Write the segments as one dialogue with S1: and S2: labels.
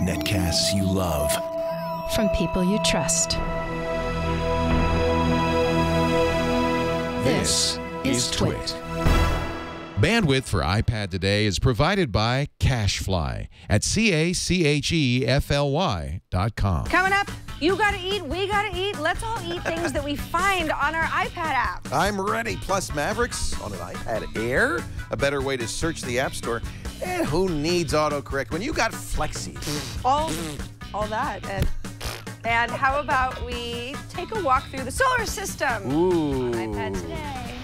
S1: Netcasts you love.
S2: From people you trust.
S1: This is Twit.
S3: Bandwidth for iPad today is provided by CacheFly at CacheFly.com.
S4: Coming up, you gotta eat, we gotta eat. Let's all eat things that we find on our iPad app.
S5: I'm ready. Plus Mavericks on an iPad Air, a better way to search the App Store. And who needs autocorrect when you got Flexi?
S4: All that. And how about we take a walk through the solar system?
S5: Ooh.
S4: On iPad today.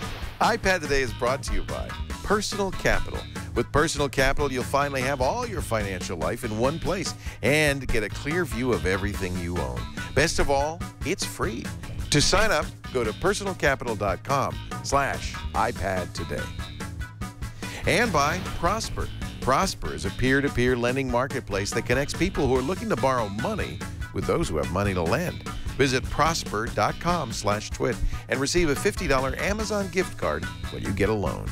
S5: iPad Today is brought to you by Personal Capital. With Personal Capital, you'll finally have all your financial life in one place and get a clear view of everything you own. Best of all, it's free. To sign up, go to personalcapital.com/iPad today. And by Prosper. Prosper is a peer-to-peer lending marketplace that connects people who are looking to borrow money with those who have money to lend. Visit prosper.com/twit and receive a $50 Amazon gift card when you get a loan.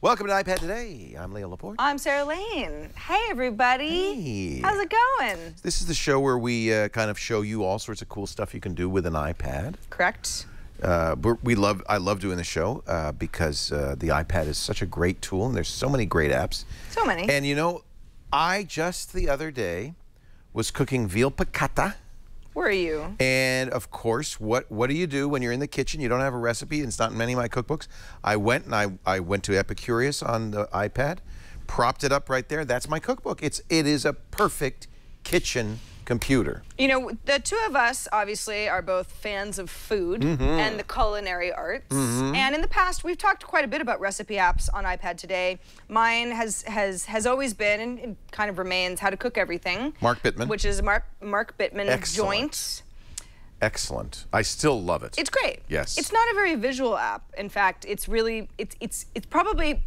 S5: Welcome to iPad Today. I'm Leo Laporte.
S4: I'm Sarah Lane. Hey, everybody.
S5: Hey.
S4: How's it going?
S5: This is the show where we kind of show you all sorts of cool stuff you can do with an iPad.
S4: Correct.
S5: I love doing the show because the iPad is such a great tool, and there's so many great apps.
S4: So many.
S5: And you know, I just the other day was cooking veal piccata.
S4: Were you?
S5: And of course, what do you do when you're in the kitchen? You don't have a recipe. It's not in many of my cookbooks. I went to Epicurious on the iPad, propped it up right there. That's my cookbook. It is a perfect kitchen computer.
S4: You know, the two of us obviously are both fans of food and the culinary arts. And in the past, we've talked quite a bit about recipe apps on iPad Today. Mine has always been, and it kind of remains, How to Cook Everything.
S5: Mark Bittman.
S4: Which is Mark Bittman
S5: Excellent.
S4: Joint.
S5: Excellent. I still love it.
S4: It's great.
S5: Yes.
S4: It's not a very visual app. In fact, it's really, it's probably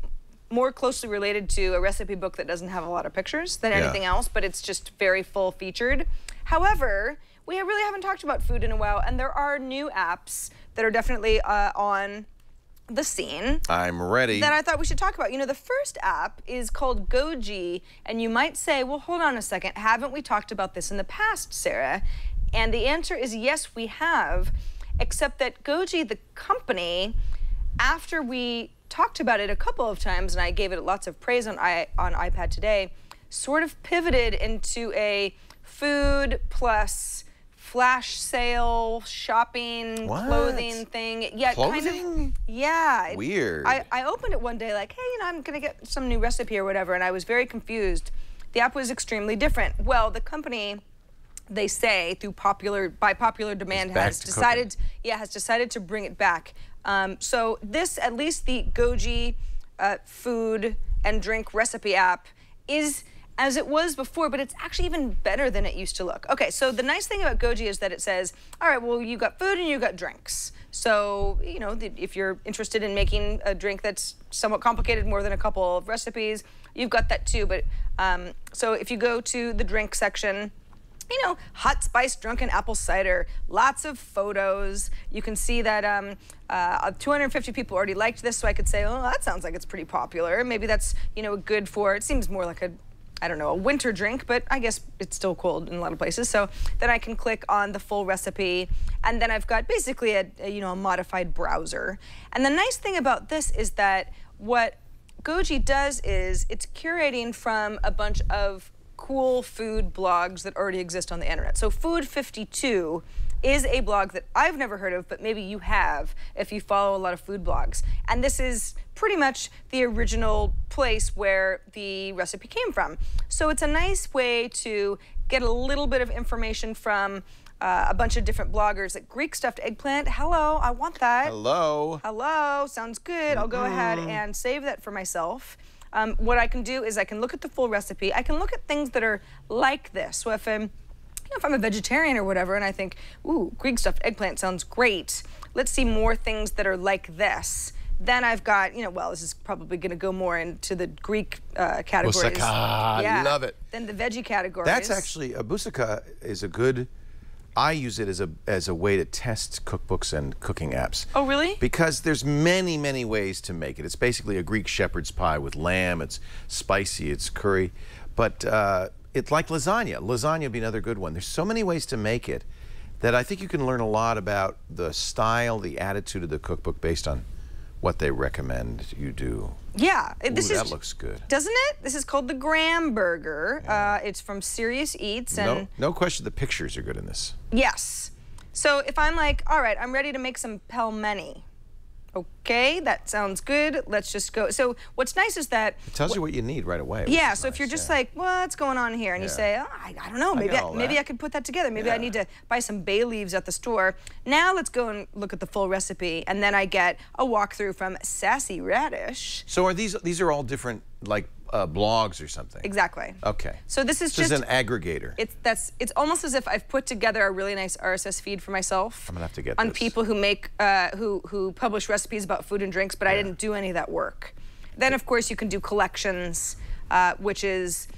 S4: more closely related to a recipe book that doesn't have a lot of pictures than anything else, but it's just very full featured. However, we really haven't talked about food in a while, and there are new apps that are definitely on the scene.
S5: I'm ready.
S4: That I thought we should talk about. You know, the first app is called Goji, and you might say, well, hold on a second, haven't we talked about this in the past, Sarah? And the answer is yes, we have, except that Goji, the company, after we talked about it a couple of times, and I gave it lots of praise on iPad Today, sort of pivoted into a food plus flash sale, shopping, clothing thing. Yeah,
S5: clothing?
S4: kind of. Yeah.
S5: Weird.
S4: I opened it one day like, hey, you know, I'm gonna get some new recipe or whatever, and I was very confused. The app was extremely different. Well, the company, they say, by popular demand, has decided to bring it back. So this, at least the Goji food and drink recipe app, is as it was before, but it's actually even better than it used to look. Okay, so the nice thing about Goji is that it says, all right, well, you got food and you got drinks. So, you know, if you're interested in making a drink that's somewhat complicated, more than a couple of recipes, you've got that too. But so if you go to the drink section, you know, hot spice drunken apple cider, lots of photos. You can see that 250 people already liked this, so I could say, oh, that sounds like it's pretty popular. Maybe that's, you know, good for, it seems more like a, I don't know, a winter drink, but I guess it's still cold in a lot of places. So then I can click on the full recipe, and then I've got basically a modified browser. And the nice thing about this is that what Goji does is it's curating from a bunch of cool food blogs that already exist on the internet. So Food 52 is a blog that I've never heard of, but maybe you have if you follow a lot of food blogs. And this is pretty much the original place where the recipe came from. So it's a nice way to get a little bit of information from a bunch of different bloggers. Like Greek stuffed eggplant, hello, I want that.
S5: Hello.
S4: Hello, sounds good. I'll go ahead and save that for myself. What I can do is I can look at the full recipe. I can look at things that are like this. So if I'm a vegetarian or whatever, and I think, ooh, Greek stuffed eggplant sounds great, let's see more things that are like this. Then I've got, well, this is probably going to go more into the Greek categories.
S5: Moussaka,
S4: yeah.
S5: love it.
S4: Then the veggie categories.
S5: That's actually, moussaka is a good, I use it as a way to test cookbooks and cooking apps.
S4: Oh, really?
S5: Because there's many, many ways to make it. It's basically a Greek shepherd's pie with lamb. It's spicy, it's curry. But it's like lasagna. Lasagna would be another good one. There's so many ways to make it that I think you can learn a lot about the style, the attitude of the cookbook based on what they recommend you do.
S4: Yeah.
S5: That looks good.
S4: Doesn't it? This is called the Graham Burger. Yeah. It's from Serious Eats. And
S5: no question the pictures are good in this.
S4: Yes. So if I'm like, all right, I'm ready to make some pelmeni. Okay, that sounds good. Let's just go. So what's nice is that
S5: it tells you what you need right away.
S4: Yeah. So if you're just like, what's going on here, and you say, oh, I don't know, maybe I could put that together. Maybe I need to buy some bay leaves at the store. Now let's go and look at the full recipe, and then I get a walkthrough from Sassy Radish.
S5: So are these are all different like blogs or something?
S4: Exactly.
S5: Okay.
S4: So this is just
S5: an aggregator.
S4: It's almost as if I've put together a really nice RSS feed for myself.
S5: I'm gonna have to get
S4: on
S5: this.
S4: people who make who publish recipes about food and drinks, but I didn't do any of that work. Then of course you can do collections, which is.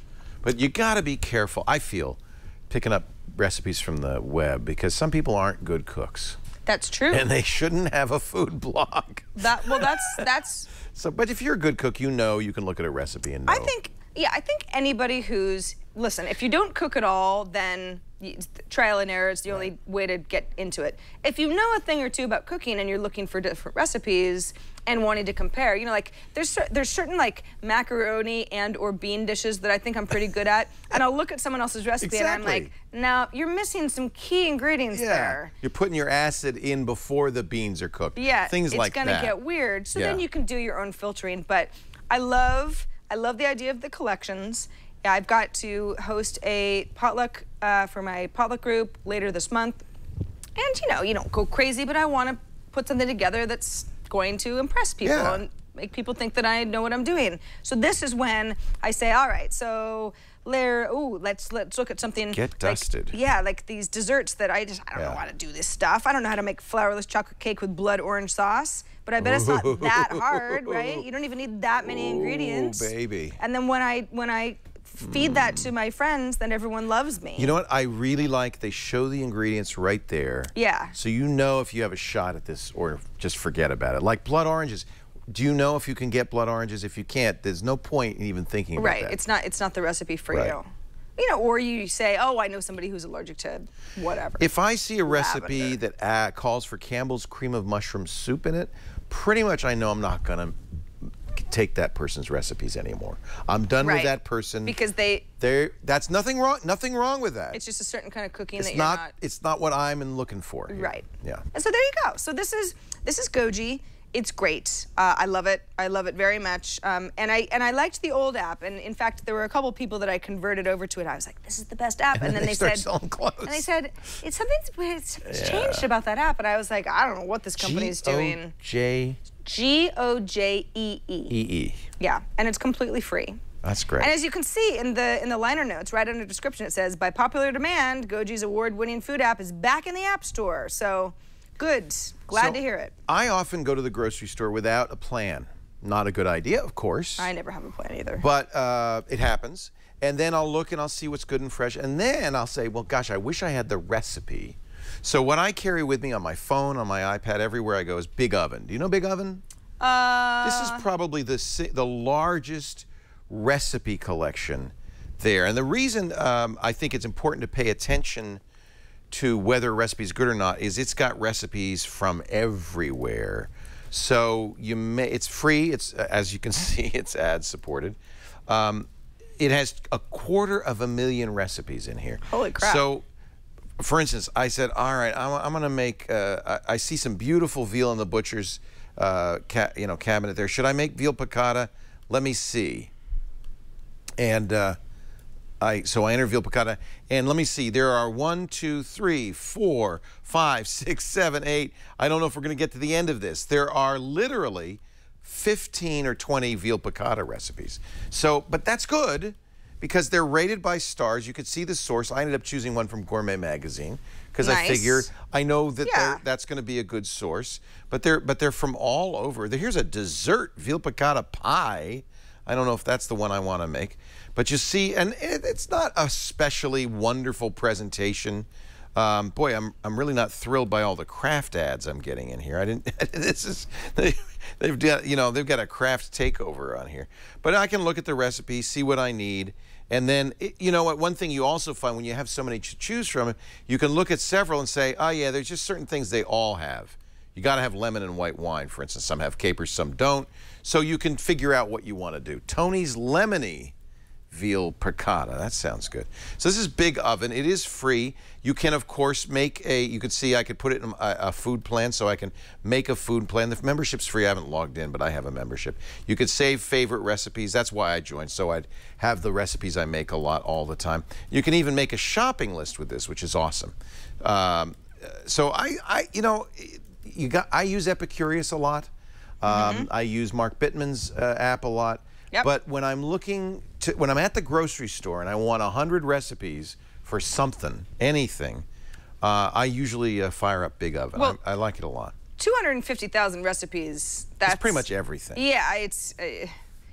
S5: But you got to be careful. I feel picking up recipes from the web because some people aren't good cooks.
S4: That's true.
S5: And they shouldn't have a food blog.
S4: That's.
S5: So, but if you're a good cook, you can look at a recipe and know.
S4: I think anybody who's, listen, if you don't cook at all, then trial and error is the only way to get into it. If you know a thing or two about cooking and you're looking for different recipes and wanting to compare, like there's certain like macaroni and or bean dishes that I think I'm pretty good at, and I'll look at someone else's recipe and I'm like, now you're missing some key ingredients there.
S5: You're putting your acid in before the beans are cooked.
S4: Yeah,
S5: things like that.
S4: It's gonna get weird. So then you can do your own filtering. But I love the idea of the collections. Yeah, I've got to host a potluck for my potluck group later this month. And you don't go crazy, but I want to put something together that's going to impress people and make people think that I know what I'm doing. So this is when I say, all right, so let's look at something.
S5: Get dusted.
S4: Like these desserts that I don't know how to do this stuff. I don't know how to make flourless chocolate cake with blood orange sauce. But I bet it's not that hard, right? You don't even need that many ingredients.
S5: Oh, baby.
S4: And then when I feed that to my friends, then everyone loves me.
S5: You know what I really like? They show the ingredients right there.
S4: Yeah.
S5: So you know if you have a shot at this or just forget about it. Like blood oranges. Do you know if you can get blood oranges? If you can't, there's no point in even thinking about that.
S4: Right. It's not the recipe for you. Or you say, oh, I know somebody who's allergic to whatever.
S5: If I see a recipe that calls for Campbell's cream of mushroom soup in it, pretty much I know I'm not going to take that person's recipes anymore. I'm done with that person.
S4: Because
S5: that's nothing wrong with that.
S4: It's just a certain kind of cooking
S5: it's
S4: that you're not.
S5: It's not what I'm looking for here.
S4: Right.
S5: Yeah.
S4: And so there you go. So this is Goji. It's great. I love it. I love it very much. And I liked the old app. And in fact, there were a couple people that I converted over to it. I was like, this is the best app. And then they said,
S5: selling clothes.
S4: And they said, it's changed about that app. And I was like, I don't know what this company's doing. G-O-J-E-E. Yeah, and it's completely free.
S5: That's great.
S4: And as you can see in the liner notes, right under description, it says, by popular demand, Goji's award-winning food app is back in the App Store. So, good. Glad to hear it.
S5: I often go to the grocery store without a plan. Not a good idea, of course.
S4: I never have a plan either.
S5: But it happens. And then I'll look and I'll see what's good and fresh. And then I'll say, well, gosh, I wish I had the recipe. So what I carry with me on my phone, on my iPad, everywhere I go is Big Oven. Do you know Big Oven? This is probably the largest recipe collection there. And the reason I think it's important to pay attention to whether a recipe is good or not is it's got recipes from everywhere. So it's free. It's as you can see, it's ad supported. It has 250,000 recipes in here.
S4: Holy crap!
S5: So, for instance, I said, all right, I'm going to make. I see some beautiful veal in the butcher's cabinet there. Should I make veal piccata? Let me see. And so I enter veal piccata, and let me see. There are 1, 2, 3, 4, 5, 6, 7, 8. I don't know if we're going to get to the end of this. There are literally 15 or 20 veal piccata recipes. So, but that's good because they're rated by stars. You could see the source. I ended up choosing one from Gourmet Magazine because
S4: Nice.
S5: I figure I know that
S4: Yeah.
S5: that's going to be a good source. But they're from all over. Here's a dessert veal piccata pie. I don't know if that's the one I want to make, but you see, and it's not a especially wonderful presentation. Boy, I'm really not thrilled by all the craft ads I'm getting in here. I didn't. This is they've got they've got a craft takeover on here. But I can look at the recipe, see what I need, and then you know what? One thing you also find when you have so many to choose from, you can look at several and say, oh yeah, there's just certain things they all have. You got to have lemon and white wine, for instance. Some have capers, some don't. So you can figure out what you want to do. Tony's Lemony veal piccata. That sounds good. So this is big oven. It is free. You can, of course, make you could see I could put it in a food plan, so I can make a food plan. The membership's free. I haven't logged in, but I have a membership. You could save favorite recipes. That's why I joined, so I'd have the recipes I make a lot all the time. You can even make a shopping list with this, which is awesome. So I use Epicurious a lot. I use Mark Bittman's app a lot.
S4: Yep.
S5: But when I'm when I'm at the grocery store and I want 100 recipes for something, anything, I usually fire up Big Oven.
S4: Well,
S5: I like it a lot.
S4: 250,000 recipes. That's
S5: pretty much everything.
S4: Yeah, it's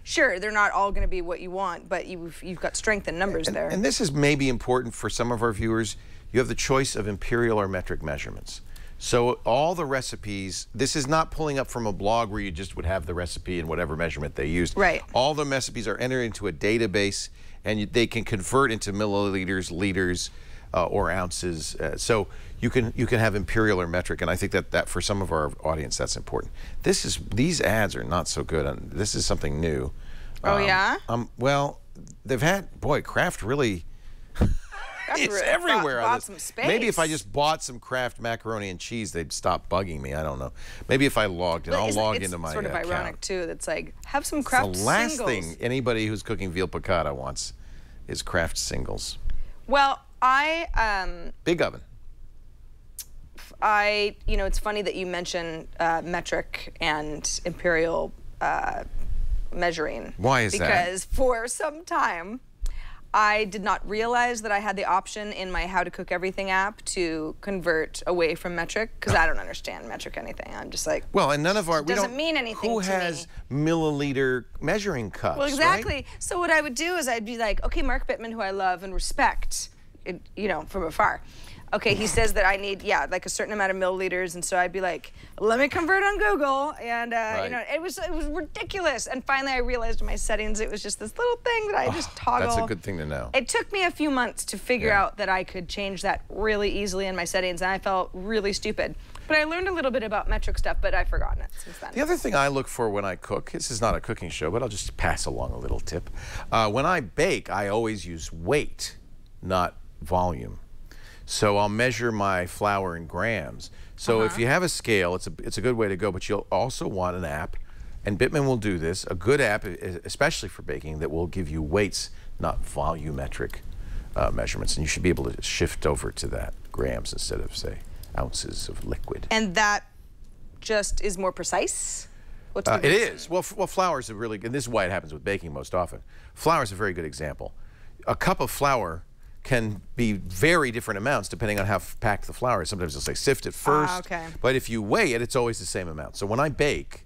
S4: sure they're not all going to be what you want, but you've got strength in numbers there.
S5: And this is maybe important for some of our viewers. You have the choice of imperial or metric measurements. So all the recipes, this is not pulling up from a blog where you just would have the recipe and whatever measurement they used.
S4: Right.
S5: All the recipes are entered into a database, and they can convert into milliliters, liters, or ounces. So you can have imperial or metric, and I think that for some of our audience that's important. These ads are not so good. This is something new.
S4: Oh yeah.
S5: Well, they've had Kraft really. It's everywhere.
S4: Bought some space.
S5: Maybe if I just bought some Kraft macaroni and cheese, they'd stop bugging me. I don't know. Maybe if I logged in, I'll log into my account.
S4: It's sort of ironic too. That's like have some Kraft singles.
S5: The last thing anybody who's cooking veal piccata wants is Kraft singles.
S4: Well,
S5: Big Oven.
S4: It's funny that you mention metric and imperial measuring.
S5: Why is that?
S4: Because for some time, I did not realize that I had the option in my How to Cook Everything app to convert away from metric, because I don't understand metric anything. I'm just like,
S5: well, and none of our
S4: doesn't mean anything
S5: who
S4: to
S5: has
S4: me.
S5: milliliter measuring cups?
S4: Well, exactly.
S5: Right?
S4: So what I would do is I'd be like, okay, Mark Bittman, who I love and respect, from afar. Okay, he says that I need, like a certain amount of milliliters, and so I'd be like, let me convert on Google, and it was ridiculous. And finally, I realized in my settings it was just this little thing that I just toggle.
S5: That's a good thing to know.
S4: It took me a few months to figure out that I could change that really easily in my settings, and I felt really stupid. But I learned a little bit about metric stuff, but I've forgotten it since then.
S5: The other thing I look for when I cook, this is not a cooking show, but I'll just pass along a little tip. When I bake, I always use weight, not volume. So I'll measure my flour in grams. So if you have a scale, it's a good way to go, but you'll also want an app, and Bittman will do this, a good app, especially for baking, that will give you weights, not volumetric measurements, and you should be able to shift over to that, grams instead of, say, ounces of liquid.
S4: And that just is more precise? What's the
S5: it is. Well, flour is a really, and this is why it happens with baking most often. Flour is a very good example. A cup of flour can be very different amounts depending on how packed the flour is. Sometimes they'll say sift it first, but if you weigh it, it's always the same amount. So when I bake,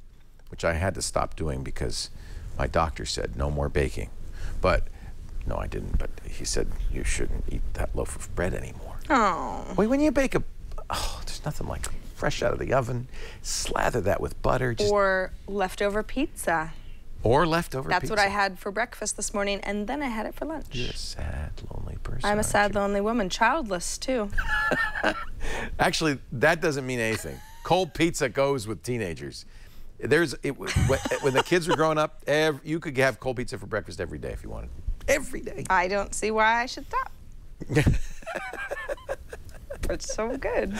S5: which I had to stop doing because my doctor said no more baking, but no, I didn't, but he said you shouldn't eat that loaf of bread anymore.
S4: Oh.
S5: Well, when you bake there's nothing like fresh out of the oven, slather that with butter.
S4: Or leftover pizza.
S5: Or leftover pizza.
S4: That's what I had for breakfast this morning, and then I had it for lunch.
S5: You're a sad, lonely person.
S4: I'm a sad, lonely woman. Childless, too.
S5: Actually, that doesn't mean anything. Cold pizza goes with teenagers. When the kids were growing up, you could have cold pizza for breakfast every day if you wanted. Every day.
S4: I don't see why I should stop. It's so good.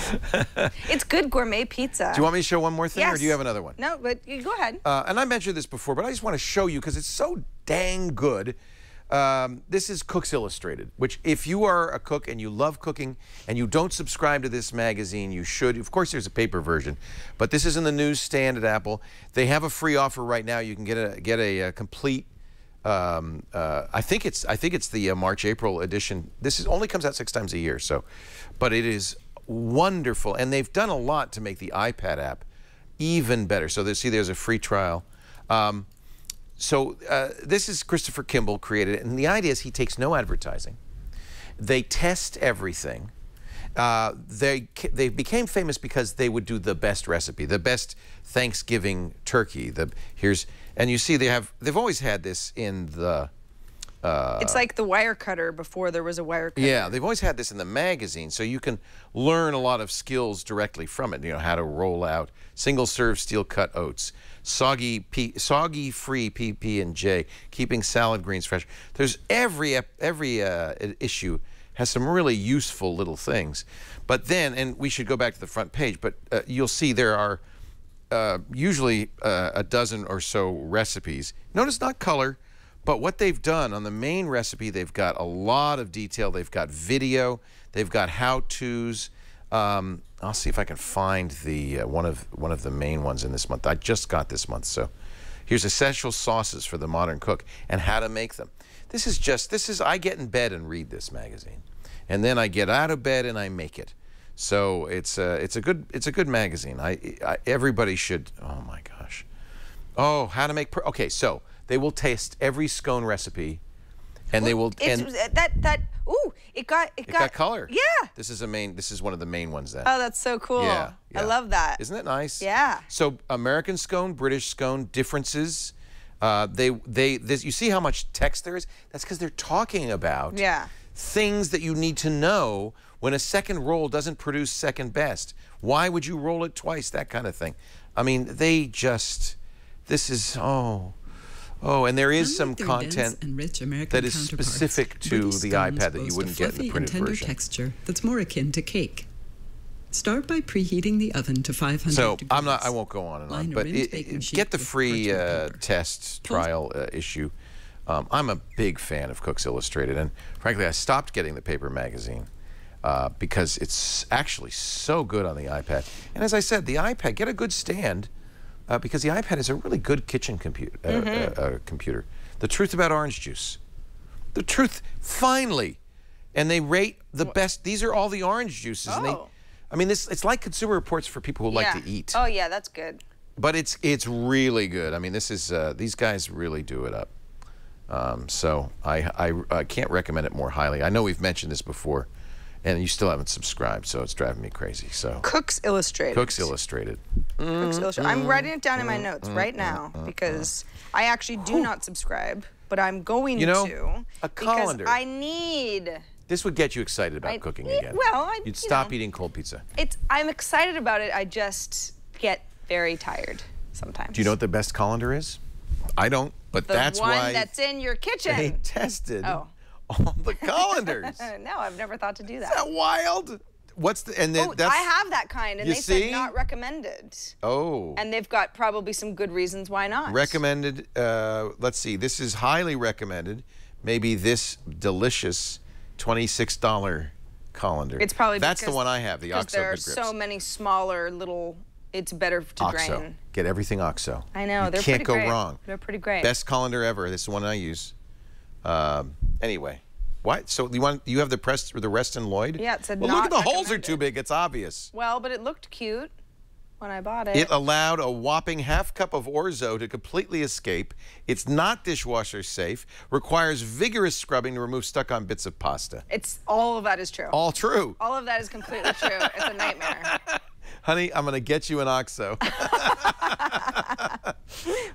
S4: It's good gourmet pizza.
S5: Do you want me to show one more thing,
S4: yes.
S5: or do you have another one?
S4: No, but you go ahead.
S5: And I mentioned this before, but I just want to show you because it's so dang good. This is Cooks Illustrated, which if you are a cook and you love cooking and you don't subscribe to this magazine, you should. Of course, there's a paper version, but this is in the newsstand at Apple. They have a free offer right now. You can get a complete I think it's the March-April edition. This only comes out 6 times a year, so, but it is wonderful, and they've done a lot to make the iPad app even better. So there's a free trial. This is Christopher Kimball created it, and the idea is he takes no advertising. They test everything. They became famous because they would do the best recipe, the best Thanksgiving turkey. And you see they've always had this in the.
S4: It's like the wire cutter before there was a wire cutter.
S5: Yeah, they've always had this in the magazine, so you can learn a lot of skills directly from it. You know, how to roll out single-serve steel-cut oats, soggy-free PB&J, keeping salad greens fresh. There's every issue has some really useful little things. But then, and we should go back to the front page, but you'll see there are usually a dozen or so recipes. Notice not color. But what they've done on the main recipe, they've got a lot of detail. They've got video. They've got how-tos. I'll see if I can find the one of the main ones in this month. I just got this month. So here's essential sauces for the modern cook and how to make them. I get in bed and read this magazine, and then I get out of bed and I make it. So it's a good magazine. Everybody should. Oh my gosh. Oh, how to make. Okay, so. They will taste every scone recipe, and they will.
S4: Ooh, it got
S5: color.
S4: Yeah.
S5: This is one of the main ones.
S4: Oh, that's so cool.
S5: Yeah.
S4: I love that.
S5: Isn't it nice?
S4: Yeah.
S5: So American scone, British scone, differences. You see how much text there is? That's because they're talking about things that you need to know when a second roll doesn't produce second best. Why would you roll it twice? That kind of thing. I mean, Oh, and there is some content that is specific to the iPad that you wouldn't get in the printed version.
S1: Texture that's more akin to cake. Start by preheating the oven to 500 degrees.
S5: I won't go on and on, but get the free test trial issue. I'm a big fan of Cooks Illustrated, and frankly, I stopped getting the paper magazine because it's actually so good on the iPad. And as I said, the iPad, get a good stand. Because the iPad is a really good kitchen computer. The truth about orange juice. The truth, finally. And they rate the best. These are all the orange juices.
S4: Oh.
S5: And it's like Consumer Reports for people who like to eat.
S4: Oh, yeah, that's good.
S5: But it's really good. I mean, these guys really do it up. So I can't recommend it more highly. I know we've mentioned this before, and you still haven't subscribed, so it's driving me crazy. So
S4: Cooks Illustrated.
S5: Cooks Illustrated.
S4: Cooks Illustrated. I'm writing it down in my notes right now because I actually do not subscribe, but I'm going to.
S5: A colander.
S4: Because I need.
S5: This would get you excited about cooking again.
S4: Well,
S5: you'd stop eating cold pizza.
S4: I'm excited about it. I just get very tired sometimes.
S5: Do you know what the best colander is? I don't, but that's why.
S4: The one that's in your kitchen.
S5: They tested. All the colanders.
S4: No, I've never thought to do that.
S5: Is that wild?
S4: I have that kind, and they said not recommended.
S5: Oh.
S4: And they've got probably some good reasons why not.
S5: Recommended. Let's see. This is highly recommended. Maybe this delicious $26 colander.
S4: It's probably
S5: that's the one I have. The OXO
S4: Good Grips.
S5: There
S4: are so many smaller little. It's better to
S5: OXO.
S4: drain.
S5: Get everything OXO.
S4: I know.
S5: You can't go wrong.
S4: They're pretty great.
S5: Best colander ever. This is the one I use. Anyway, what? So you have the Reston Lloyd?
S4: Yeah, it said
S5: well,
S4: not
S5: look at the holes are
S4: recommended.
S5: too big. It's obvious.
S4: Well, but it looked cute when I bought it.
S5: It allowed a whopping ½ cup of orzo to completely escape. It's not dishwasher safe. Requires vigorous scrubbing to remove stuck-on bits of pasta.
S4: All of that is true.
S5: All true.
S4: All of that is completely true. It's a nightmare.
S5: Honey, I'm going to get you an OXO.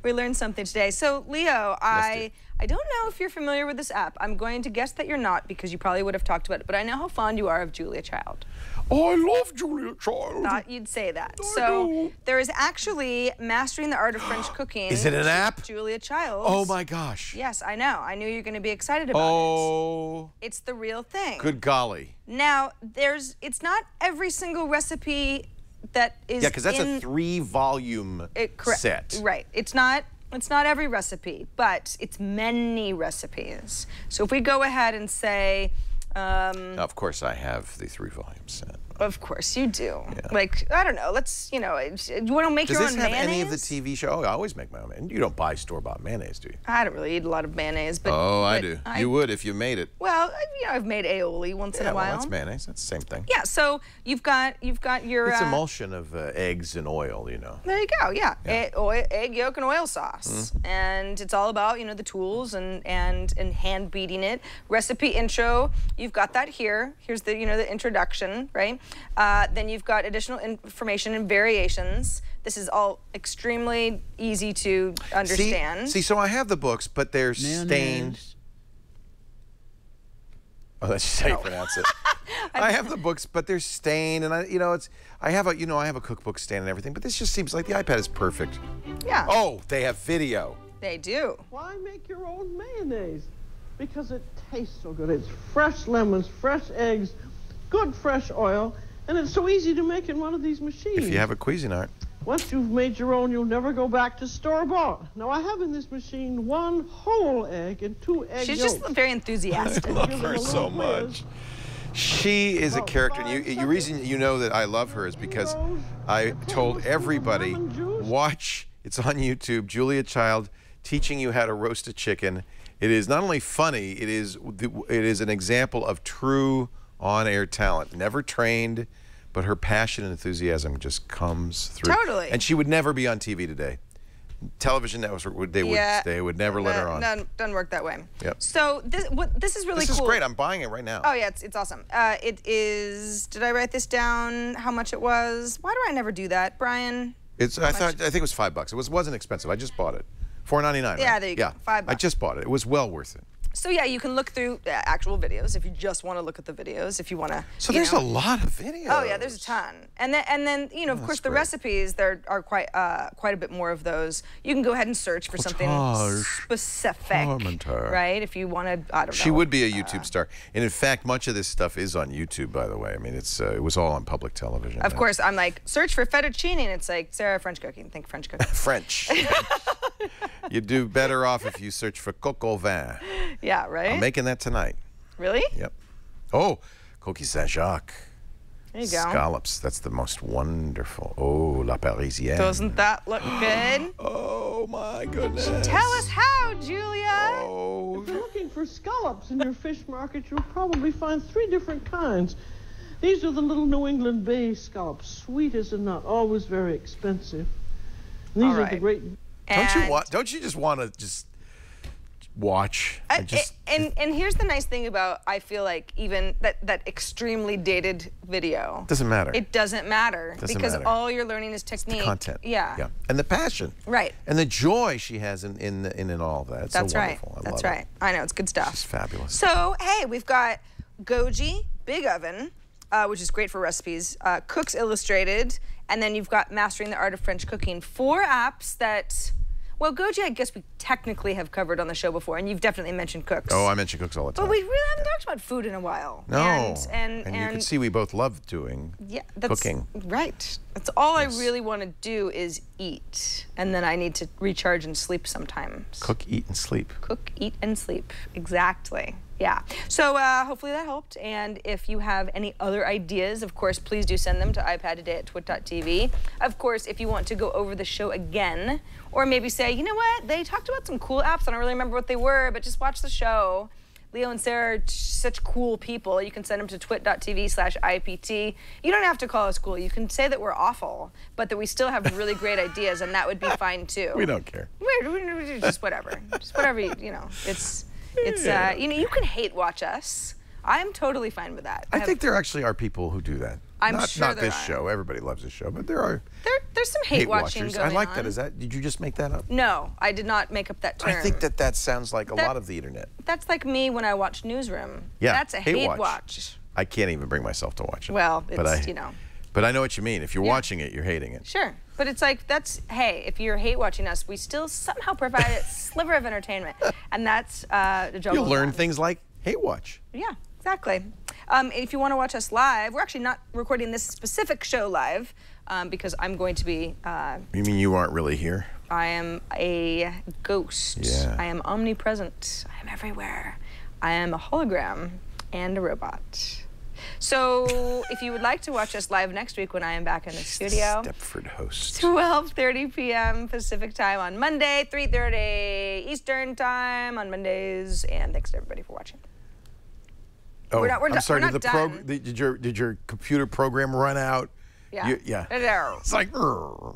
S4: We learned something today. So, Leo, I don't know if you're familiar with this app. I'm going to guess that you're not because you probably would have talked about it, but I know how fond you are of Julia Child.
S5: Oh, I love Julia Child.
S4: Thought you'd say that. So there is actually Mastering the Art of French Cooking.
S5: Is it an app?
S4: Julia Child.
S5: Oh my gosh.
S4: Yes, I know. I knew you were going to be excited about it. It's the real thing.
S5: Good golly.
S4: Now, it's not every single recipe that is
S5: because that's a 3-volume set.
S4: Right. It's not every recipe, but it's many recipes. So if we go ahead and say
S5: of course I have the 3-volume set.
S4: Of course you do. Yeah. Like, I don't know, let's, you know, you want to make your own mayonnaise?
S5: Does this have any of the TV show? Oh, I always make my own mayonnaise. You don't buy store-bought mayonnaise, do you?
S4: I don't really eat a lot of mayonnaise, but...
S5: Oh, I do. You would if you made it.
S4: Well, you know, I've made aioli once in a while.
S5: Well, that's mayonnaise. That's the same thing.
S4: Yeah, so you've got your...
S5: It's emulsion of eggs and oil, you know.
S4: There you go, yeah. Egg yolk and oil sauce. And it's all about, you know, the tools and hand beating it. Recipe intro, you've got that here. Here's the, you know, the introduction, right? Then you've got additional information and variations. This is all extremely easy to understand.
S5: See, so I have the books, but they're stained. Oh, that's just how you pronounce it. I have the books, but they're stained, and I have a cookbook stand and everything, but this just seems like the iPad is perfect.
S4: Yeah.
S5: Oh, they have video.
S4: They do.
S6: Why make your own mayonnaise? Because it tastes so good. It's fresh lemons, fresh eggs, good fresh oil, and it's so easy to make in one of these machines.
S5: If you have a Cuisinart.
S6: Once you've made your own, you'll never go back to store-bought. Now, I have in this machine 1 whole egg and 2 egg
S4: She's
S6: yolks.
S4: just very enthusiastic.
S5: I love her so much. She is a character, and the reason you know that I love her is because I told everybody, watch, it's on YouTube, Julia Child teaching you how to roast a chicken. It is not only funny, it is an example of true on-air talent. Never trained, but her passion and enthusiasm just comes through.
S4: Totally.
S5: And she would never be on TV today. Television networks they would never let her on.
S4: Doesn't work that way.
S5: Yep.
S4: So this is really cool.
S5: This is great. I'm buying it right now.
S4: Oh yeah, it's awesome. It is. Did I write this down? How much it was? Why do I never do that, Brian?
S5: I think it was $5. It wasn't expensive. I just bought it. $4.99. Right?
S4: Yeah, there you go. $5.
S5: I just bought it. It was well worth it.
S4: So yeah, you can look through actual videos if you just want to look at the videos. If you want to.
S5: So there's a lot of videos.
S4: Oh yeah, there's a ton. And then you know, of course, the recipes, there are quite a bit more of those. You can go ahead and search for something specific, right? If you want to, I don't know.
S5: She would be a YouTube star, and in fact, much of this stuff is on YouTube. By the way, I mean it was all on public television.
S4: Of course, I'm like search for fettuccine, and it's like Sarah French cooking. Think French cooking.
S5: French. You'd do better off if you search for coq au vin.
S4: Yeah, right?
S5: I'm making that tonight.
S4: Really?
S5: Yep. Oh, coquille Saint-Jacques.
S4: There you go.
S5: Scallops. That's the most wonderful. Oh, la Parisienne.
S4: Doesn't that look good?
S5: Oh, my goodness.
S4: Tell us how, Julia.
S5: Oh.
S6: If you're looking for scallops in your fish market, you'll probably find 3 different kinds. These are the little New England Bay scallops. Sweet as a nut, always very expensive. And these are the great...
S5: Don't you just want to just watch?
S4: And here's the nice thing about, I feel like, even that extremely dated video.
S5: Doesn't matter.
S4: It doesn't matter because all you're learning is technique.
S5: It's the content.
S4: Yeah.
S5: And the passion.
S4: Right.
S5: And the joy she has in all of that. It's
S4: That's
S5: so
S4: right.
S5: wonderful.
S4: That's right. I know, it's good stuff.
S5: It's fabulous.
S4: So hey, we've got Goji Big Oven, which is great for recipes. Cooks Illustrated. And then you've got Mastering the Art of French Cooking. 4 apps that, well, Goji, I guess we technically have covered on the show before, and you've definitely mentioned cooks.
S5: Oh, I mention cooks all the time.
S4: But we really haven't talked about food in a while.
S5: No.
S4: And
S5: you can see we both love doing cooking.
S4: Right. That's all I really want to do is eat. And then I need to recharge and sleep sometimes.
S5: Cook, eat, and sleep.
S4: Cook, eat, and sleep. Exactly. Yeah. So hopefully that helped. And if you have any other ideas, of course, please do send them to iPadtoday@twit.tv. Of course, if you want to go over the show again, or maybe say, you know what, they talked about some cool apps. I don't really remember what they were, but just watch the show. Leo and Sarah are such cool people. You can send them to twit.tv/IPT. You don't have to call us cool. You can say that we're awful, but that we still have really great ideas, and that would be fine too.
S5: We don't care.
S4: Just whatever. Just whatever, you know. You know, you can hate watch us. I'm totally fine with that.
S5: I think there actually are people who do that.
S4: I'm sure
S5: not
S4: there
S5: this
S4: are.
S5: show. Everybody loves this show, but there are.
S4: There's some hate watching
S5: watchers.
S4: going on.
S5: I like that. Did you just make that up?
S4: No, I did not make up that term.
S5: I think that sounds like a lot of the internet.
S4: That's like me when I watch Newsroom.
S5: Yeah,
S4: that's a hate watch.
S5: I can't even bring myself to watch it.
S4: Well, it's, you know.
S5: But I know what you mean. If you're watching it, you're hating it.
S4: Sure. But it's like, hey, if you're hate watching us, we still somehow provide a sliver of entertainment. And that's the job.
S5: You'll learn things like hate watch.
S4: Yeah, exactly. If you want to watch us live, we're actually not recording this specific show live because I'm going to be...
S5: You mean you aren't really here?
S4: I am a ghost.
S5: Yeah.
S4: I am omnipresent. I am everywhere. I am a hologram and a robot. So if you would like to watch us live next week when I am back in the studio.
S5: Stepford host.
S4: 12:30 p.m. Pacific time on Monday, 3:30 Eastern time on Mondays. And thanks to everybody for watching.
S5: Oh,
S4: I'm sorry,
S5: did did your computer program run out?
S4: Yeah.
S5: Yeah.
S4: It's
S5: like, our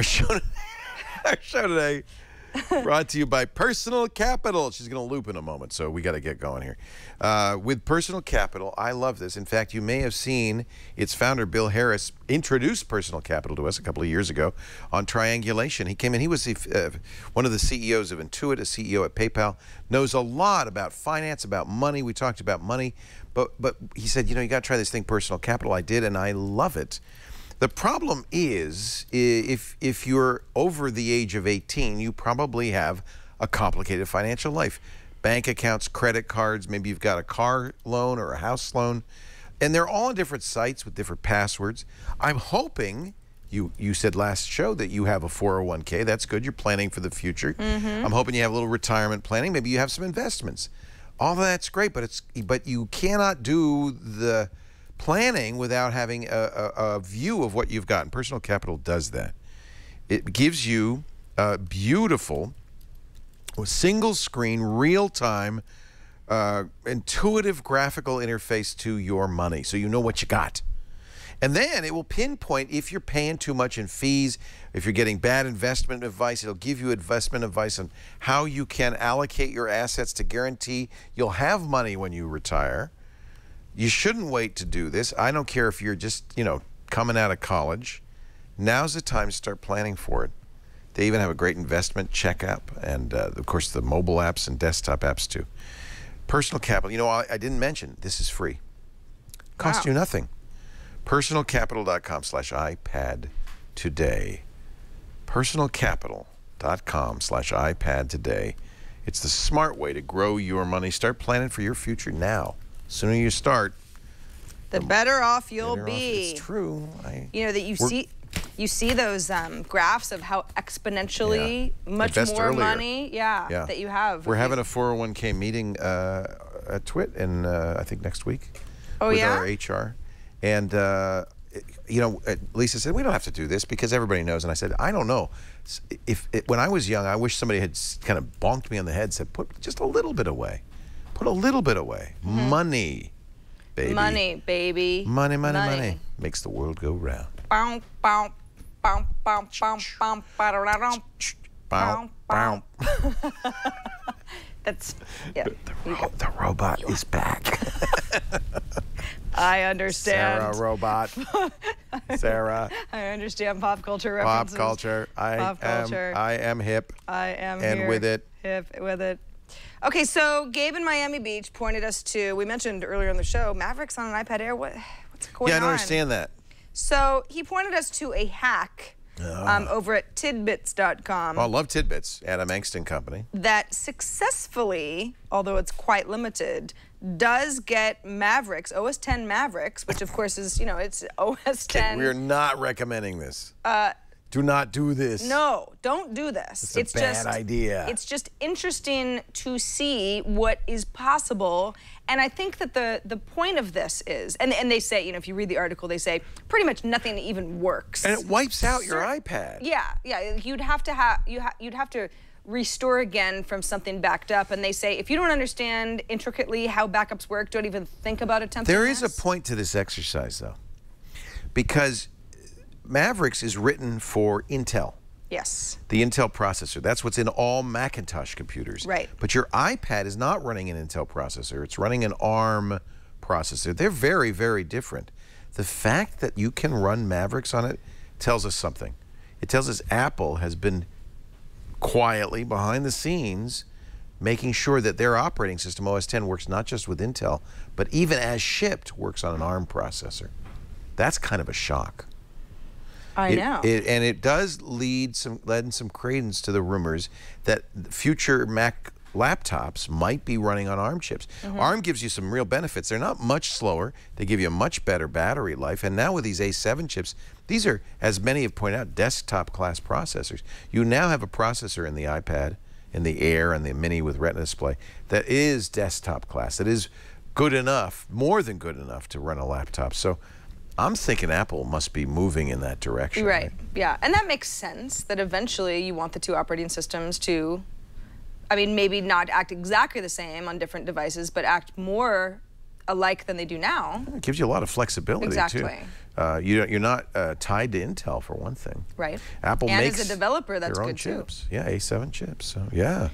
S5: show today brought to you by Personal Capital. She's going to loop in a moment, so we got to get going here. With Personal Capital, I love this. In fact, you may have seen its founder, Bill Harris, introduce Personal Capital to us a couple of years ago on triangulation. He came in. He was one of the CEOs of Intuit, a CEO at PayPal, knows a lot about finance, about money. We talked about money, but he said, you know, you got to try this thing, Personal Capital. I did, and I love it. The problem is, if you're over the age of 18, you probably have a complicated financial life. Bank accounts, credit cards, maybe you've got a car loan or a house loan. And they're all on different sites with different passwords. I'm hoping, you said last show that you have a 401k. That's good. You're planning for the future. I'm hoping you have a little retirement planning. Maybe you have some investments. All of that's great, but you cannot do the planning without having a view of what you've got. And Personal Capital does that. It gives you a beautiful, single screen, real-time, intuitive graphical interface to your money, so you know what you got. And then it will pinpoint if you're paying too much in fees, if you're getting bad investment advice. It'll give you investment advice on how you can allocate your assets to guarantee you'll have money when you retire. You shouldn't wait to do this. I don't care if you're just, you know, coming out of college. Now's the time to start planning for it. They even have a great investment check app and, of course, the mobile apps and desktop apps, too. Personal Capital. You know, I didn't mention, this is free. Costs you nothing. Personalcapital.com/iPad today. Personalcapital.com/iPad today. It's the smart way to grow your money. Start planning for your future now. The sooner you start,
S4: the better off you'll be.
S5: It's true.
S4: You know that you see those graphs of how exponentially much more money that you have.
S5: We're having a 401k meeting at TWIT in I think next week
S4: with
S5: our HR. And you know, Lisa said, we don't have to do this because everybody knows. And I said, I don't know. When I was young, I wish somebody had kind of bonked me on the head and said, put just a little bit away. Put a little bit away. Money, baby.
S4: Money, baby.
S5: Money, money, money. Makes the world go round.
S4: Bow, bow, bow, bow, bow, bow, bow, bow, bow. That's, yeah.
S5: The robot is back.
S4: I understand.
S5: Sarah, robot. Sarah.
S4: I understand pop culture references.
S5: Pop culture. I am hip.
S4: I am
S5: and
S4: here,
S5: with it.
S4: Hip with it. Okay, so Gabe in Miami Beach pointed us to, we mentioned earlier on the show, Mavericks on an iPad Air. What's going on?
S5: Yeah, I don't understand that.
S4: So he pointed us to a hack over at tidbits.com.
S5: Well, I love Tidbits, Adam Angston Company.
S4: That successfully, although it's quite limited, does get Mavericks, OS 10 Mavericks, which of course is, you know, it's OS 10.
S5: We're not recommending this. Do not do this.
S4: No, don't do this.
S5: It's a bad idea.
S4: It's just interesting to see what is possible. And I think that the point of this is, and they say, you know, if you read the article, they say pretty much nothing even works.
S5: And it wipes out your iPad.
S4: Yeah, you'd have to restore again from something backed up. And they say if you don't understand intricately how backups work, don't even think about attempting
S5: There is a point to this exercise, though, because Mavericks is written for Intel.
S4: Yes.
S5: The Intel processor. That's what's in all Macintosh computers.
S4: Right.
S5: But your iPad is not running an Intel processor. It's running an ARM processor. They're very, very different. The fact that you can run Mavericks on it tells us something. It tells us Apple has been quietly behind the scenes making sure that their operating system, OS X, works not just with Intel, but even as shipped, works on an ARM processor. That's kind of a shock.
S4: I know.
S5: And it does lend some credence to the rumors that future Mac laptops might be running on ARM chips. ARM gives you some real benefits. They're not much slower. They give you a much better battery life. And now with these A7 chips, these are, as many have pointed out, desktop class processors. You now have a processor in the iPad, in the Air, and the Mini with Retina display that is desktop class, that is good enough, more than good enough to run a laptop. So I'm thinking Apple must be moving in that direction.
S4: Right. Yeah. And that makes sense that eventually you want the two operating systems to, I mean, maybe not act exactly the same on different devices, but act more alike than they do now.
S5: It gives you a lot of flexibility,
S4: exactly.
S5: too. You're not tied to Intel, for one thing.
S4: Right.
S5: Apple
S4: and
S5: makes
S4: as a developer, that's
S5: their own
S4: good
S5: chips.
S4: too.
S5: Yeah, A7 chips. So, yeah.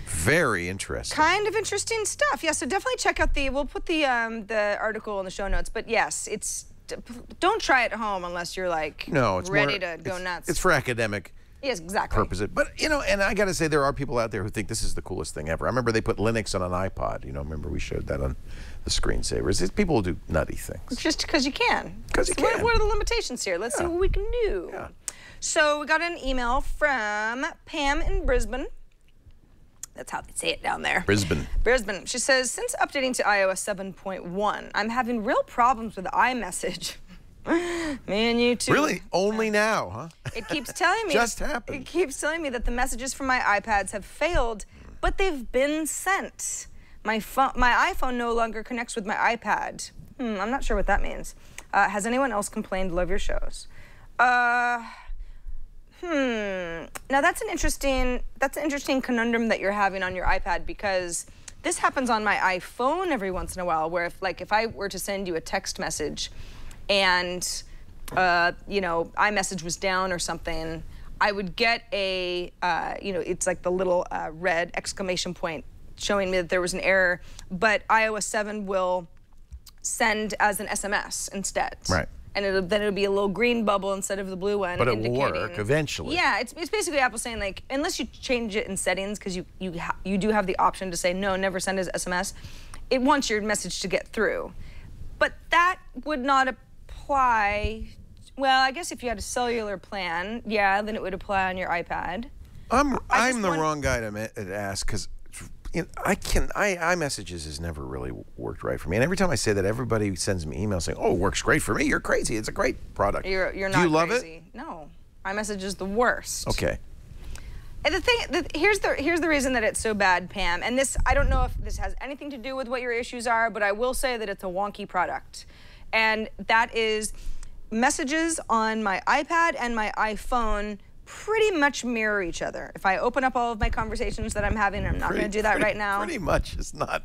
S5: Very interesting.
S4: Kind of interesting stuff. Yeah, so definitely check out we'll put the article in the show notes. But yes, don't try it at home unless you're like ready to go nuts.
S5: It's for academic purposes. But, you know, and I got to say, there are people out there who think this is the coolest thing ever. I remember they put Linux on an iPod. You know, remember we showed that on the screensavers. People will do nutty things.
S4: Just because you can.
S5: Because you can.
S4: What are the limitations here? Let's see what we can do.
S5: Yeah.
S4: So we got an email from Pam in Brisbane. That's how they say it down there.
S5: Brisbane.
S4: Brisbane. She says, since updating to iOS 7.1, I'm having real problems with iMessage. Me and you too.
S5: Really? Only now, huh?
S4: It keeps telling me.
S5: Just happened.
S4: It keeps telling me that the messages from my iPads have failed, but they've been sent. My iPhone no longer connects with my iPad. I'm not sure what that means. Has anyone else complained? Love your shows. Now that's an interesting conundrum that you're having on your iPad, because this happens on my iPhone every once in a while, where if I were to send you a text message and you know, iMessage was down or something, I would get a you know, it's like the little red exclamation point showing me that there was an error, but iOS 7 will send as an SMS instead.
S5: Right.
S4: And then it'll be a little green bubble instead of the blue one.
S5: But it will work eventually.
S4: Yeah, it's basically Apple saying, like, unless you change it in settings, because you do have the option to say no, never send as SMS. It wants your message to get through, but that would not apply. Well, I guess if you had a cellular plan, yeah, then it would apply on your iPad.
S5: I'm the wrong guy to ask, because iMessages has never really worked right for me. And every time I say that, everybody sends me emails saying, "Oh, it works great for me. You're crazy. It's a great product."
S4: You're not
S5: Do you love
S4: crazy.
S5: it?
S4: No, iMessage is the worst.
S5: Okay.
S4: And here's the reason that it's so bad, Pam. And this, I don't know if this has anything to do with what your issues are, but I will say that it's a wonky product, and that is messages on my iPad and my iPhone pretty much mirror each other. If I open up all of my conversations that I'm having, I'm not going to do that right now.
S5: Pretty much is not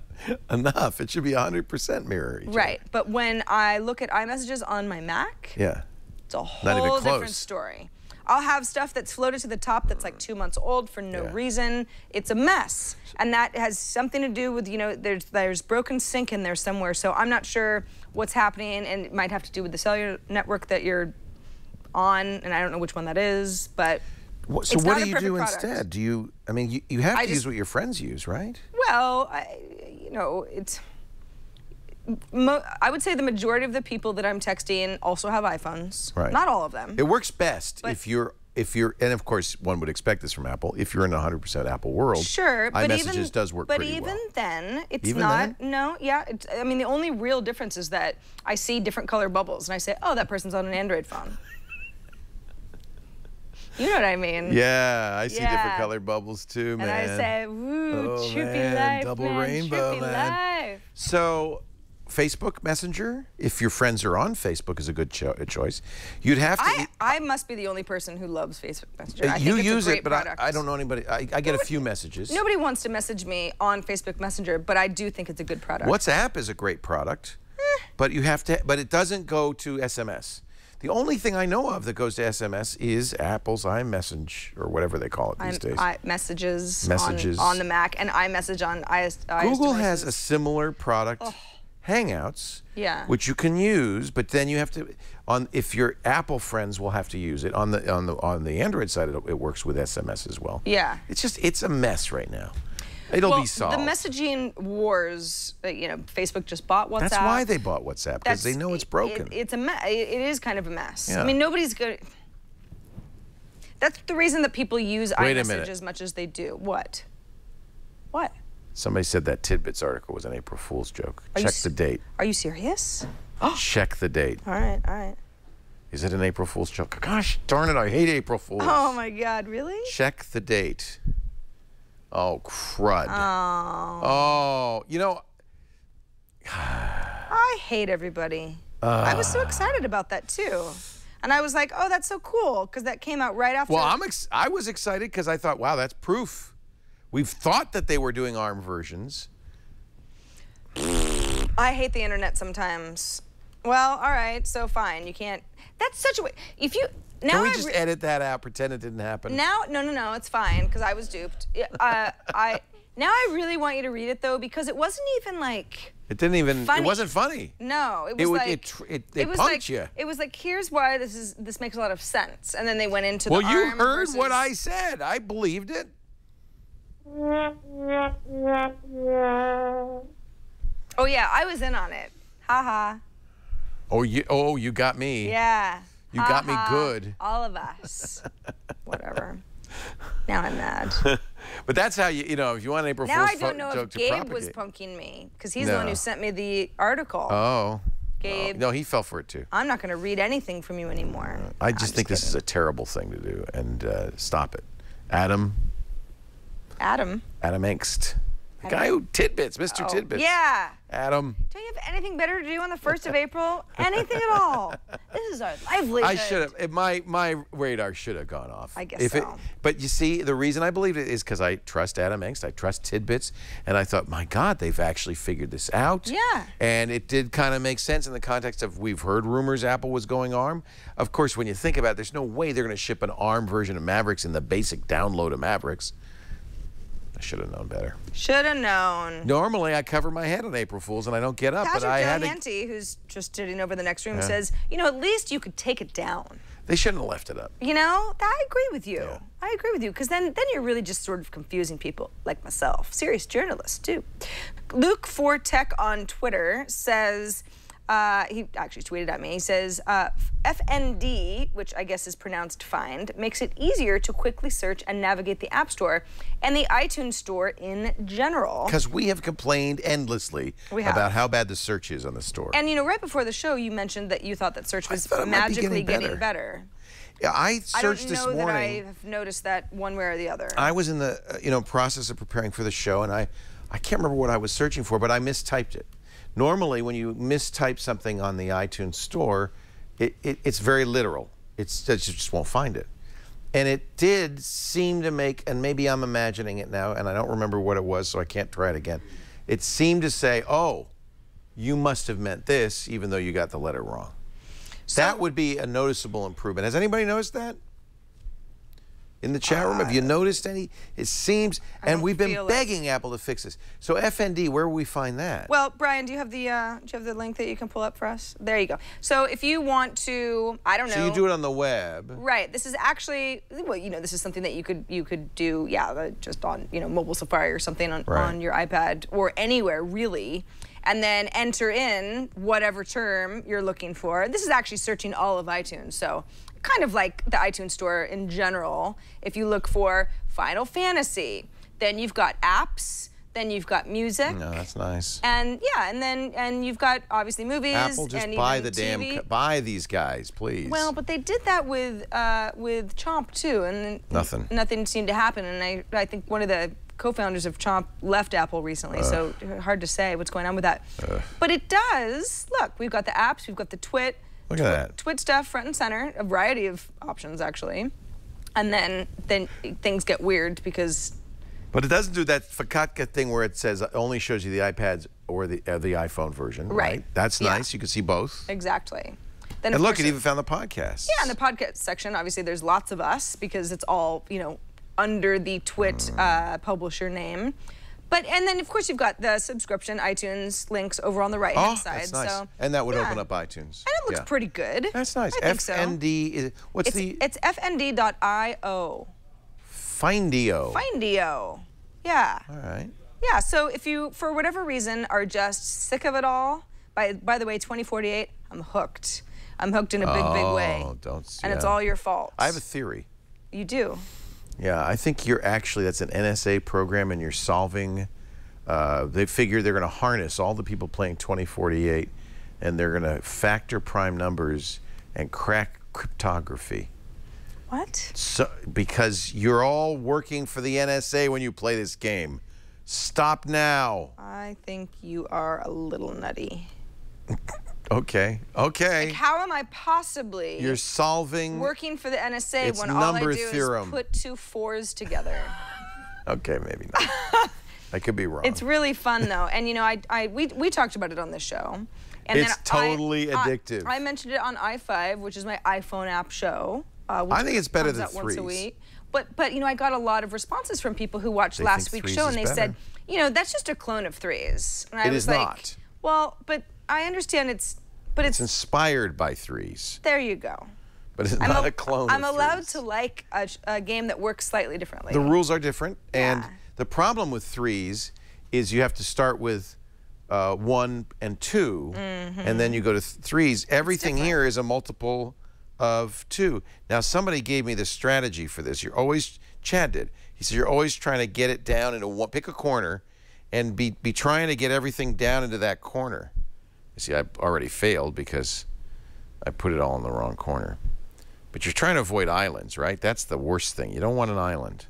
S5: enough. It should be 100% mirror each other.
S4: Right, but when I look at iMessages on my Mac, it's a whole different story. I'll have stuff that's floated to the top that's like 2 months old for no reason. It's a mess, and that has something to do with, you know, there's broken sync in there somewhere. So I'm not sure what's happening, and it might have to do with the cellular network that you're on, and I don't know which one that is, but
S5: so what do you do instead? Do you, I mean, you have to use what your friends use, right?
S4: Well, you know, I would say the majority of the people that I'm texting also have iPhones.
S5: Right.
S4: Not all of them.
S5: It works best if you're, and of course one would expect this from Apple, if you're in a 100% Apple world.
S4: Sure, but
S5: iMessages does work pretty well.
S4: But even then, it's not, no, yeah, I mean, the only real difference is that I see different color bubbles, and I say, oh, that person's on an Android phone. You know what I mean?
S5: Yeah, I see different colored bubbles too, man.
S4: And I say, "Ooh, trippy life,
S5: double
S4: man,
S5: rainbow,
S4: trippy
S5: man."
S4: life.
S5: So, Facebook Messenger, if your friends are on Facebook, is a good choice. You'd have to.
S4: I must be the only person who loves Facebook Messenger.
S5: You use it, but I don't know anybody. I get a few messages.
S4: Nobody wants to message me on Facebook Messenger, but I do think it's a good product.
S5: WhatsApp is a great product, but you have to. But it doesn't go to SMS. The only thing I know of that goes to SMS is Apple's iMessage, or whatever they call it these days.
S4: Messages on the Mac, and iMessage on iOS
S5: Google
S4: devices.
S5: has a similar product, Hangouts, which you can use, but then you have to, if your Apple friends will have to use it. On the Android side, it works with SMS as well.
S4: Yeah.
S5: It's a mess right now. It'll be solved.
S4: The messaging wars, you know, Facebook just bought WhatsApp.
S5: That's why they bought WhatsApp, because they know it's broken.
S4: It's a mess. It is kind of a mess.
S5: Yeah.
S4: I mean, nobody's good. That's the reason that people use iMessage as much as they do. What? What?
S5: Somebody said that Tidbits article was an April Fool's joke. Check the date.
S4: Are you serious?
S5: Check the date.
S4: All right, all right.
S5: Is it an April Fool's joke? Gosh darn it, I hate April Fools.
S4: Oh my God, really?
S5: Check the date. Oh, crud.
S4: Oh.
S5: Oh, you know,
S4: hate everybody. I was so excited about that too. And I was like, oh, that's so cool, because that came out right after.
S5: Well, I was excited because I thought, wow, that's proof. We've thought that they were doing ARM versions.
S4: I hate the internet sometimes. Well, all right, so fine. You can't. That's such a way. If you now
S5: Can we just edit that out, pretend it didn't happen?
S4: Now, no, it's fine because I was duped. Now I really want you to read it though, because it wasn't even like.
S5: It didn't even.
S4: Funny.
S5: It wasn't funny.
S4: No, it was like
S5: it
S4: was
S5: punked
S4: like,
S5: you.
S4: It was like, here's why this makes a lot of sense, and then they went into
S5: Well,
S4: the
S5: you
S4: ARM
S5: heard
S4: versus...
S5: what I said. I believed it.
S4: Oh yeah, I was in on it. Ha ha.
S5: Oh, you got me.
S4: Yeah.
S5: You got me good.
S4: All of us. Whatever. Now I'm mad.
S5: But that's how you know, if you want an April
S4: now
S5: Fool's
S4: I don't know
S5: joke
S4: if
S5: to
S4: Gabe
S5: propagate.
S4: was punking me, because he's the one who sent me the article.
S5: Oh.
S4: Gabe.
S5: No, he fell for it too.
S4: I'm not going to read anything from you anymore.
S5: I just think this is a terrible thing to do, and stop it. Adam Angst. The guy who Tidbits, Mr. Tidbits.
S4: Yeah.
S5: Adam.
S4: Don't you have anything better to do on the 1st of April? Anything at all? This is our livelihood.
S5: I should have. My radar should have gone off.
S4: I guess so.
S5: But you see, the reason I believed it is because I trust Adam Angst. I trust Tidbits. And I thought, my God, they've actually figured this out.
S4: Yeah.
S5: And it did kind of make sense in the context of we've heard rumors Apple was going ARM. Of course, when you think about it, there's no way they're going to ship an ARM version of Mavericks in the basic download of Mavericks. I should have known better.
S4: Should have known.
S5: Normally, I cover my head on April Fools and I don't get up, but I had to...
S4: Henty, who's just sitting over the next room, says, you know, at least you could take it down.
S5: They shouldn't have left it up.
S4: You know, I agree with you.
S5: Yeah.
S4: I agree with you, because then you're really just sort of confusing people like myself. Serious journalists, too. Luke for Tech on Twitter says... he actually tweeted at me. He says, FND, which I guess is pronounced find, makes it easier to quickly search and navigate the App Store and the iTunes Store in general.
S5: Because we have complained endlessly about how bad the search is on the store.
S4: And, you know, right before the show, you mentioned that you thought that search was magically getting better.
S5: Yeah, I searched this morning.
S4: I don't know that I have noticed that one way or the other.
S5: I was in the process of preparing for the show, and I can't remember what I was searching for, but I mistyped it. Normally, when you mistype something on the iTunes Store, it's very literal. You just won't find it. And it did seem to make, and maybe I'm imagining it now, and I don't remember what it was, so I can't try it again. It seemed to say, oh, you must have meant this, even though you got the letter wrong. So, that would be a noticeable improvement. Has anybody noticed that? In the chat room, have you noticed any? It seems, and we've been begging Apple to fix this. So FND, where will we find that?
S4: Well, Brian, do you have the link that you can pull up for us? There you go. So if you want to, I don't know.
S5: So you do it on the web,
S4: right? This is actually, well, you know, this is something that you could do, yeah, just on mobile Safari or something on your iPad or anywhere really. And then enter in whatever term you're looking for. This is actually searching all of iTunes, so kind of like the iTunes Store in general. If you look for Final Fantasy, then you've got apps, then you've got music.
S5: No, that's nice.
S4: And yeah, and you've got obviously movies.
S5: Apple, just
S4: and
S5: buy
S4: even
S5: the
S4: TV.
S5: buy these guys, please.
S4: Well, but they did that with Chomp too, and nothing seemed to happen. And I think one of the co-founders of Chomp left Apple recently, so hard to say what's going on with that. But it does. Look, we've got the apps, we've got the Twit.
S5: Look at that.
S4: Twit stuff front and center, a variety of options actually. And then things get weird because...
S5: But it doesn't do that Fakatka thing where it says it only shows you the iPads or the iPhone version, right? That's nice. You can see both.
S4: Exactly. Then
S5: and look, it even found the podcast.
S4: Yeah, in the podcast section, obviously there's lots of us because it's all, under the Twit publisher name. And then, of course, you've got the subscription iTunes links over on the right-hand side.
S5: That's nice.
S4: So,
S5: and that would open up iTunes.
S4: And it looks pretty good.
S5: That's nice.
S4: I think
S5: FND, what's
S4: It's fnd.io.
S5: Findio.
S4: Findio. Yeah.
S5: All right.
S4: Yeah, so if you, for whatever reason, are just sick of it all, by the way, 2048, I'm hooked. I'm hooked in a big way. And it's all your fault.
S5: I have a theory.
S4: You do?
S5: Yeah, I think that's an NSA program, and you're solving, they figure they're going to harness all the people playing 2048, and they're going to factor prime numbers and crack cryptography.
S4: What?
S5: So, because you're all working for the NSA when you play this game. Stop now.
S4: I think you are a little nutty.
S5: Okay. Okay.
S4: Like, how am I possibly
S5: You're solving
S4: working for the NSA when all I do is put 2 4s together?
S5: Okay, maybe not. I could be wrong.
S4: It's really fun though, and you know, we talked about it on this show. And
S5: it's
S4: then
S5: totally addictive.
S4: I mentioned it on i5, which is my iPhone app show.
S5: I think it's better than
S4: once a
S5: 3s.
S4: week. But you know, I got a lot of responses from people who watched last week's show, and they said, you know, that's just a clone of 3s. And I was like,
S5: not.
S4: Well, but I understand it's
S5: inspired by 3s.
S4: There you go.
S5: But it's not a clone of 3s.
S4: I'm allowed to like a game that works slightly differently.
S5: The rules are different, and the problem with 3s is you have to start with 1 and 2, and then you go to 3s. Everything here is a multiple of 2. Now, somebody gave me the strategy for this. Chad did. He said, you're always trying to get it down into one, pick a corner, and be trying to get everything down into that corner. You see, I already failed because I put it all in the wrong corner. But you're trying to avoid islands, right? That's the worst thing. You don't want an island.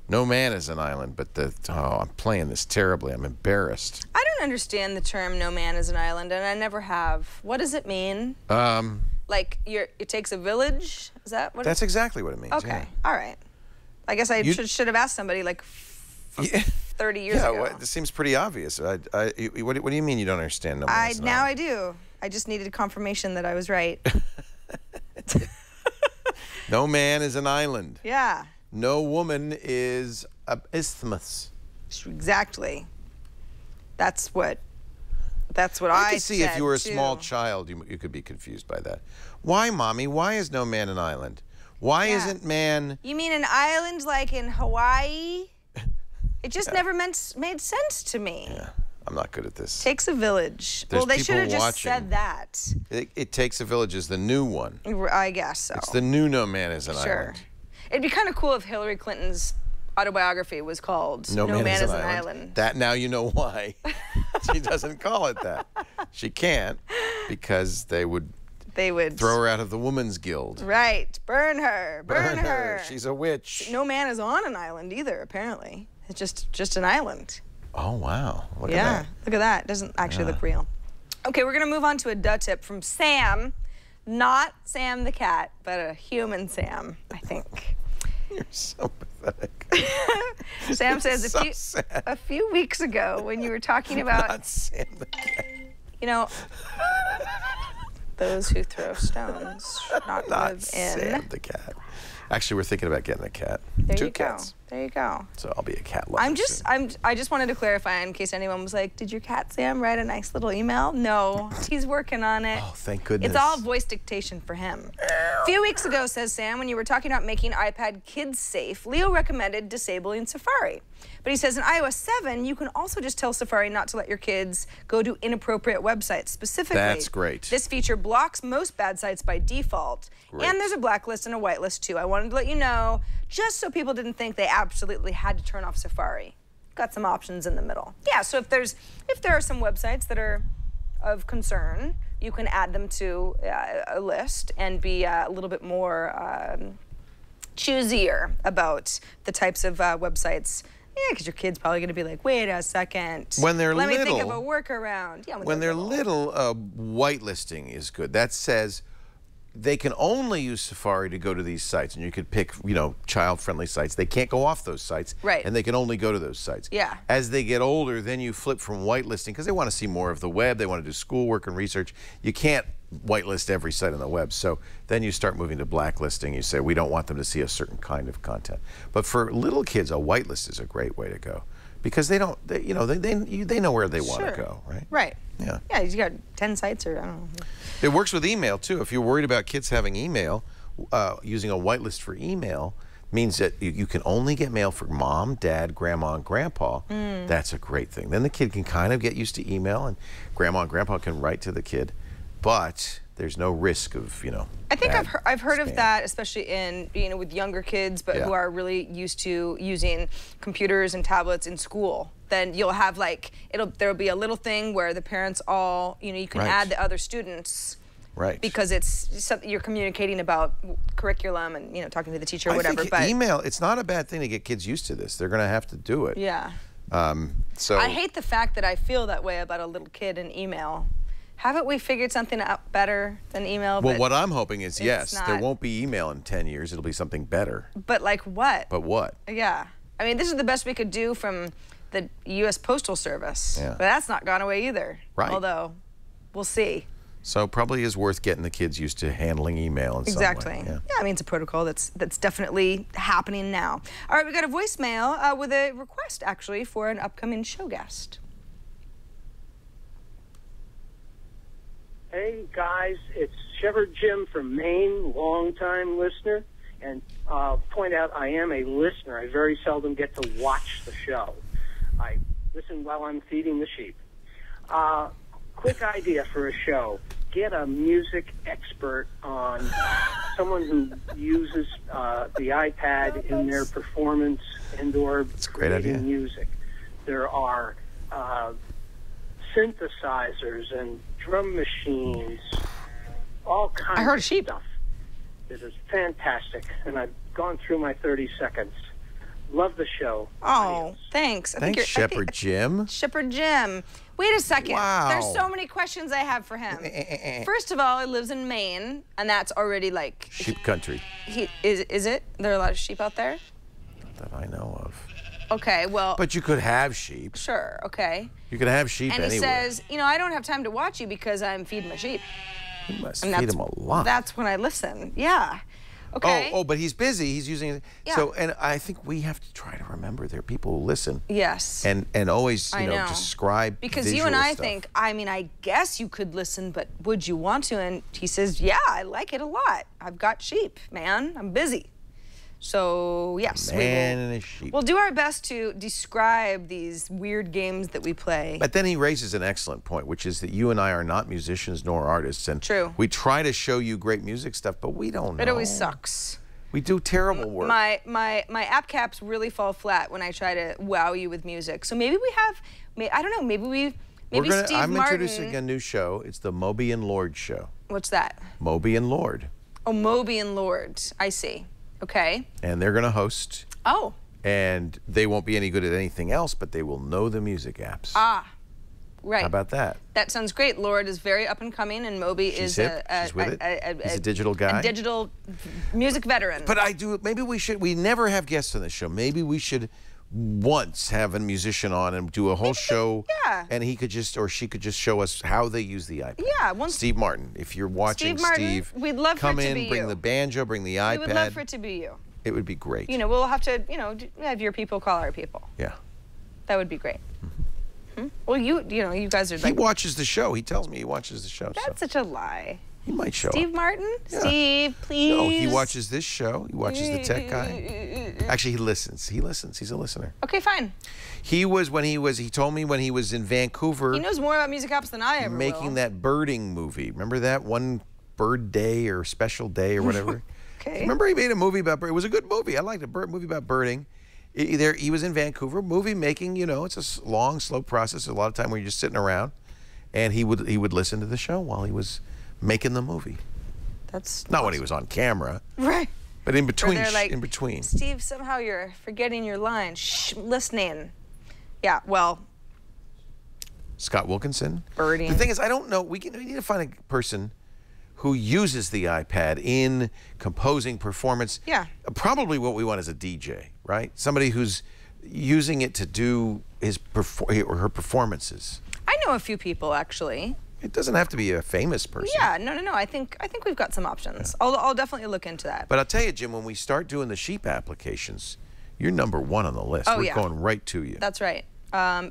S5: No man is an island, but I'm playing this terribly. I'm embarrassed.
S4: I don't understand the term "no man is an island," and I never have. What does it mean? Like it takes a village? Is that what?
S5: That's exactly what it means.
S4: Okay,
S5: yeah.
S4: All right. I guess I should have asked somebody like 30 years ago.
S5: Yeah, this seems pretty obvious. What do you mean you don't understand no man is an
S4: Now
S5: island?
S4: I do. I just needed confirmation that I was right.
S5: No man is an island.
S4: Yeah.
S5: No woman is an isthmus.
S4: Exactly. That's what I
S5: could see
S4: said,
S5: if you were a
S4: too.
S5: small child, you could be confused by that. Why, Mommy? Why is no man an island? Why isn't man...
S4: You mean an island like in Hawaii? It just never made sense to me.
S5: Yeah, I'm not good at this.
S4: Takes a village.
S5: There's
S4: well, they should have
S5: people
S4: just said that.
S5: It takes a village is the new one.
S4: I guess so.
S5: It's the new no man is an
S4: Sure.
S5: island.
S4: It'd be kind of cool if Hillary Clinton's autobiography was called No Man is an Island.
S5: That now you know why she doesn't call it that. She can't because they would throw her out of the Women's Guild.
S4: Right. Burn her. Burn her.
S5: She's a witch.
S4: No man is on an island either, apparently. It's just an island.
S5: Oh, wow. Look at
S4: Yeah,
S5: that.
S4: look at that. It doesn't actually look real. Okay, we're going to move on to a duh tip from Sam. Not Sam the cat, but a human Sam, I think.
S5: You're so pathetic.
S4: Sam says a few weeks ago when you were talking about...
S5: Not Sam the cat.
S4: You know, those who throw stones should not live in...
S5: Sam the cat. Actually, we're thinking about getting a cat.
S4: There
S5: Two
S4: you
S5: cats.
S4: Go. There you go.
S5: So I'll be a cat lover soon.
S4: I just wanted to clarify in case anyone was like, did your cat Sam write a nice little email? No, he's working on it.
S5: Oh, thank goodness.
S4: It's all voice dictation for him. A few weeks ago, says Sam, when you were talking about making iPad kids safe, Leo recommended disabling Safari. But he says in iOS 7, you can also just tell Safari not to let your kids go to inappropriate websites. Specifically,
S5: that's great.
S4: This feature blocks most bad sites by default.
S5: Great.
S4: And there's a blacklist and a whitelist too. I wanted to let you know, just so people didn't think they absolutely had to turn off Safari. Got some options in the middle. Yeah, so if there are some websites that are of concern, you can add them to a list and be a little bit more choosier about the types of websites. Yeah, because your kid's probably going to be like, wait a second.
S5: When they're
S4: Let
S5: little.
S4: me think of a workaround. Yeah,
S5: when they're little, whitelisting is good. That says they can only use Safari to go to these sites, and you could pick, child-friendly sites. They can't go off those sites,
S4: right?
S5: And they can only go to those sites.
S4: Yeah.
S5: As they get older, then you flip from whitelisting because they want to see more of the web. They want to do schoolwork and research. You can't whitelist every site on the web. So then you start moving to blacklisting. You say we don't want them to see a certain kind of content. But for little kids, a whitelist is a great way to go because they know where they want to go, right?
S4: Right.
S5: Yeah.
S4: Yeah, you got 10 sites or I don't know.
S5: It works with email too. If you're worried about kids having email, using a whitelist for email means that you can only get mail for mom, dad, grandma, and grandpa. That's a great thing. Then the kid can kind of get used to email, and grandma and grandpa can write to the kid, but there's no risk of
S4: I think I've heard
S5: spam.
S4: of that, especially in with younger kids, but who are really used to using computers and tablets in school. Then you'll have there'll be a little thing where the parents all you can add the other students.
S5: Right.
S4: Because it's something you're communicating about curriculum and talking to the teacher or whatever.
S5: But email, it's not a bad thing to get kids used to this. They're going to have to do it.
S4: Yeah.
S5: So
S4: I hate the fact that I feel that way about a little kid in email. Haven't we figured something out better than email?
S5: Well, what I'm hoping is, yes,
S4: not.
S5: there won't be email in 10 years. It'll be something better.
S4: But like what?
S5: But what?
S4: Yeah. I mean, this is the best we could do from the U.S. Postal Service.
S5: Yeah.
S4: But that's not gone away either.
S5: Right.
S4: Although, we'll see.
S5: So probably is worth getting the kids used to handling email in some way.
S4: Yeah, I mean, it's a protocol that's definitely happening now. All right, we got a voicemail with a request, actually, for an upcoming show guest.
S7: Hey, guys, it's Shepherd Jim from Maine, longtime listener. And point out, I am a listener. I very seldom get to watch the show. I listen while I'm feeding the sheep. Quick idea for a show. Get a music expert on someone who uses the iPad in their performance and/or creating music. There are synthesizers and drum machines, all kinds of stuff. It is fantastic, and I've gone through my 30 seconds. Love the show.
S4: Oh,
S7: Adios.
S4: thanks.
S5: Thanks, Shepherd Jim.
S4: Shepherd Jim. Wait a second.
S5: Wow.
S4: There's so many questions I have for him. First of all, he lives in Maine, and that's already like...
S5: Sheep country.
S4: Is it? There are a lot of sheep out there?
S5: That I know of.
S4: Okay, well...
S5: But you could have sheep.
S4: Sure, okay.
S5: You could have sheep
S4: anywhere. And he
S5: anywhere.
S4: says, you know, I don't have time to watch you because I'm feeding my sheep.
S5: You must feed them a lot.
S4: That's when I listen. Yeah. Okay.
S5: Oh, but he's busy. He's using it.
S4: Yeah.
S5: So, and I think we have to try to remember there are people who listen.
S4: Yes.
S5: And always, you know, describe
S4: because you and I think, I mean, I guess you could listen, but would you want to? And he says, yeah, I like it a lot. I've got sheep, man. I'm busy. So, yes, we'll do our best to describe these weird games that we play.
S5: But then he raises an excellent point, which is that you and I are not musicians nor artists. And
S4: True.
S5: We try to show you great music stuff, but we don't know.
S4: It always sucks.
S5: We do terrible work.
S4: My app caps really fall flat when I try to wow you with music. So maybe we have, I don't know, maybe Steve
S5: I'm
S4: Martin.
S5: introducing a new show. It's the Moby and Lord show.
S4: What's that?
S5: Moby and Lord.
S4: Oh, Moby and Lord. I see. Okay.
S5: And they're going to host.
S4: Oh.
S5: And they won't be any good at anything else, but they will know the music apps.
S4: Ah, right.
S5: How about that?
S4: That sounds great. Lord is very up and coming, and Moby
S5: She's
S4: is
S5: hip. She's with it. He's a digital guy.
S4: A digital music veteran.
S5: But maybe we never have guests on this show. Maybe we should once have a musician on and do a whole show.
S4: Yeah.
S5: And he could just, or she could just show us how they use the iPad.
S4: Yeah.
S5: Steve Martin, if you're watching, Steve,
S4: we'd love
S5: come
S4: for it to
S5: in,
S4: be
S5: bring
S4: you.
S5: the banjo, bring the iPad.
S4: We would love for it to be you.
S5: It would be great.
S4: You know, we'll have to, you know, have your people call our people.
S5: Yeah.
S4: That would be great. Well, you know, you guys are like...
S5: He watches the show. He tells me he watches the show.
S4: That's such a lie.
S5: He might show
S4: Steve
S5: up.
S4: Martin?
S5: Yeah.
S4: Steve, please.
S5: No, he watches this show. He watches the tech guy. Actually, he listens. He listens. He's a listener.
S4: Okay, fine.
S5: He told me when he was in Vancouver.
S4: He knows more about music apps than I ever
S5: making that birding movie. Remember that one bird day or special day or whatever?
S4: Okay.
S5: Remember he made a movie about bird. It was a good movie. I liked a movie about birding. He was in Vancouver, movie making. You know, it's a long, slow process. A lot of time where you're just sitting around, and he would listen to the show while he was making the movie.
S4: That's
S5: not when he was on camera,
S4: right?
S5: But in between,
S4: Like,
S5: in between.
S4: Steve, somehow you're forgetting your line. Shh, listening. Yeah, well.
S5: Scott Wilkinson.
S4: Birding.
S5: The thing is, I don't know. We need to find a person who uses the iPad in composing performance.
S4: Yeah.
S5: Probably what we want is a DJ, right? Somebody who's using it to do her performances.
S4: I know a few people, actually.
S5: It doesn't have to be a famous person.
S4: Yeah, no. I think we've got some options. Yeah. I'll definitely look into that.
S5: But I'll tell you, Jim, when we start doing the sheep applications, you're #1 on the list.
S4: Oh,
S5: We're going right to you.
S4: That's right.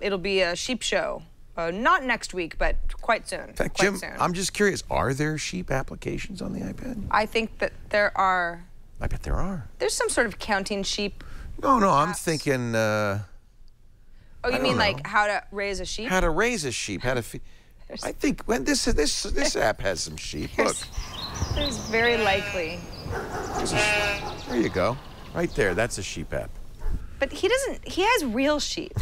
S4: It'll be a sheep show. Not next week, but quite soon.
S5: In fact, Jim, I'm just curious, are there sheep applications on the iPad?
S4: I think that there are.
S5: I bet there are.
S4: There's some sort of counting sheep.
S5: No, I'm thinking...
S4: oh, you mean like how to raise a sheep?
S5: How to raise a sheep, how to feed... I think when this app has some sheep. Look.
S4: There's very likely.
S5: There you go. Right there, that's a sheep app.
S4: But he has real sheep.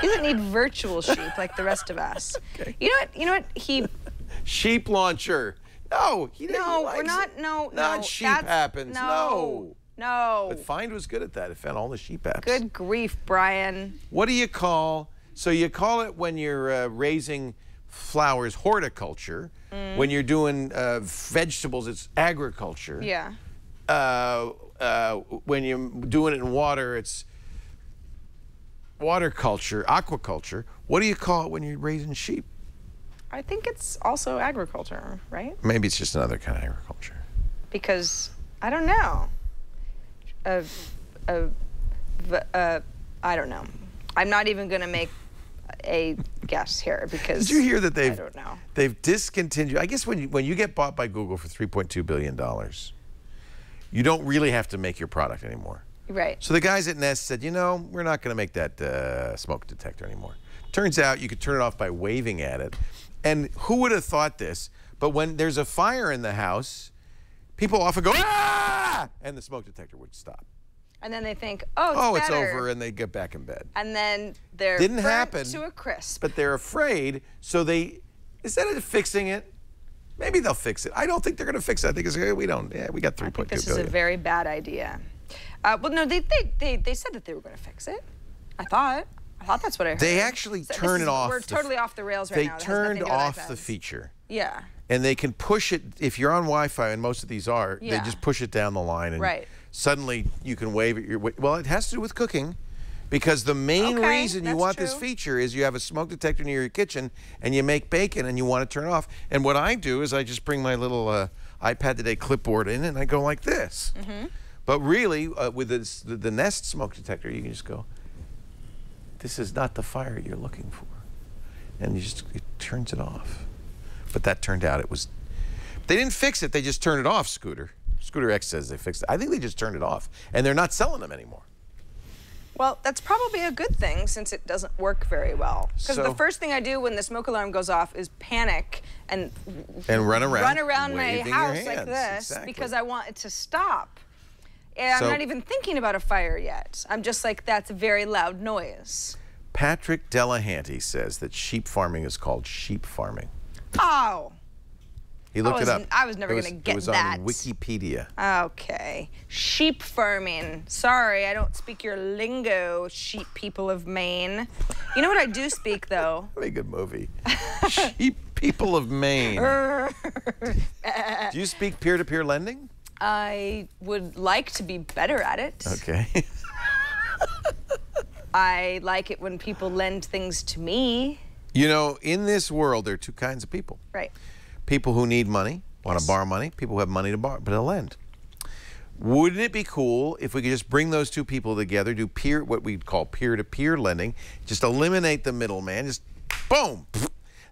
S4: He doesn't need virtual sheep like the rest of us.
S5: Okay.
S4: You know what?
S5: Sheep launcher. No, he doesn't.
S4: No, we're not. No.
S5: Not sheep happens. No.
S4: No.
S5: But Find was good at that. It found all the sheep apps.
S4: Good grief, Brian.
S5: What do you call? So you call it when you're raising flowers, horticulture. When you're doing vegetables, it's agriculture.
S4: Yeah.
S5: When you're doing it in water, it's waterculture, aquaculture. What do you call it when you're raising sheep?
S4: I think it's also agriculture, right?
S5: Maybe it's just another kind of agriculture.
S4: Because I don't know. I don't know. I'm not even going to make a guess here because
S5: did you hear that
S4: I don't know.
S5: They've discontinued? I guess when you get bought by Google for $3.2 billion, you don't really have to make your product anymore.
S4: Right.
S5: So the guys at Nest said, you know, we're not going to make that smoke detector anymore. Turns out you could turn it off by waving at it. And who would have thought this? But when there's a fire in the house, people often go, ah! And the smoke detector would stop.
S4: And then they think, oh,
S5: it's over, and they get back in bed.
S4: And then they're
S5: Didn't
S4: burnt
S5: happen,
S4: to a crisp.
S5: but they're afraid, so they, instead of fixing it, maybe they'll fix it. I don't think they're going to fix it. I think it's, we got 3.2 billion.
S4: I think this is a very bad idea. Well, no, they said that they were going to fix it. I thought that's what I heard.
S5: They actually turn it off.
S4: We're totally off the rails right now.
S5: They turned off the feature.
S4: Yeah.
S5: And they can push it, if you're on Wi-Fi, and most of these are, they just push it down the line. And suddenly you can wave it. Well, it has to do with cooking. Because the main reason you want this feature is you have a smoke detector near your kitchen and you make bacon and you want to turn it off. And what I do is I just bring my little iPad Today clipboard in and I go like this. But really, with the Nest smoke detector, you can just go, this is not the fire you're looking for. And it turns it off. But that turned out it was, they didn't fix it, they just turned it off, Scooter. Scooter X says they fixed it. I think they just turned it off. And they're not selling them anymore.
S4: Well, that's probably a good thing since it doesn't work very well. Because the first thing I do when the smoke alarm goes off is panic and
S5: run around
S4: my house like this because I want it to stop. And I'm not even thinking about a fire yet. I'm just like, that's a very loud noise.
S5: Patrick Delahanty says that sheep farming is called sheep farming.
S4: Oh.
S5: He looked it up.
S4: I was never going to get that.
S5: It was on Wikipedia.
S4: Okay. Sheep farming. Sorry, I don't speak your lingo, sheep people of Maine. You know what I do speak, though?
S5: Very good movie. Sheep people of Maine. Do you speak peer-to-peer lending?
S4: I would like to be better at it.
S5: Okay.
S4: I like it when people lend things to me.
S5: You know, in this world, there are two kinds of people.
S4: Right.
S5: People who need money, want to borrow money, people who have money to borrow, but to lend. Wouldn't it be cool if we could just bring those two people together, do what we'd call peer-to-peer lending, just eliminate the middleman, just boom.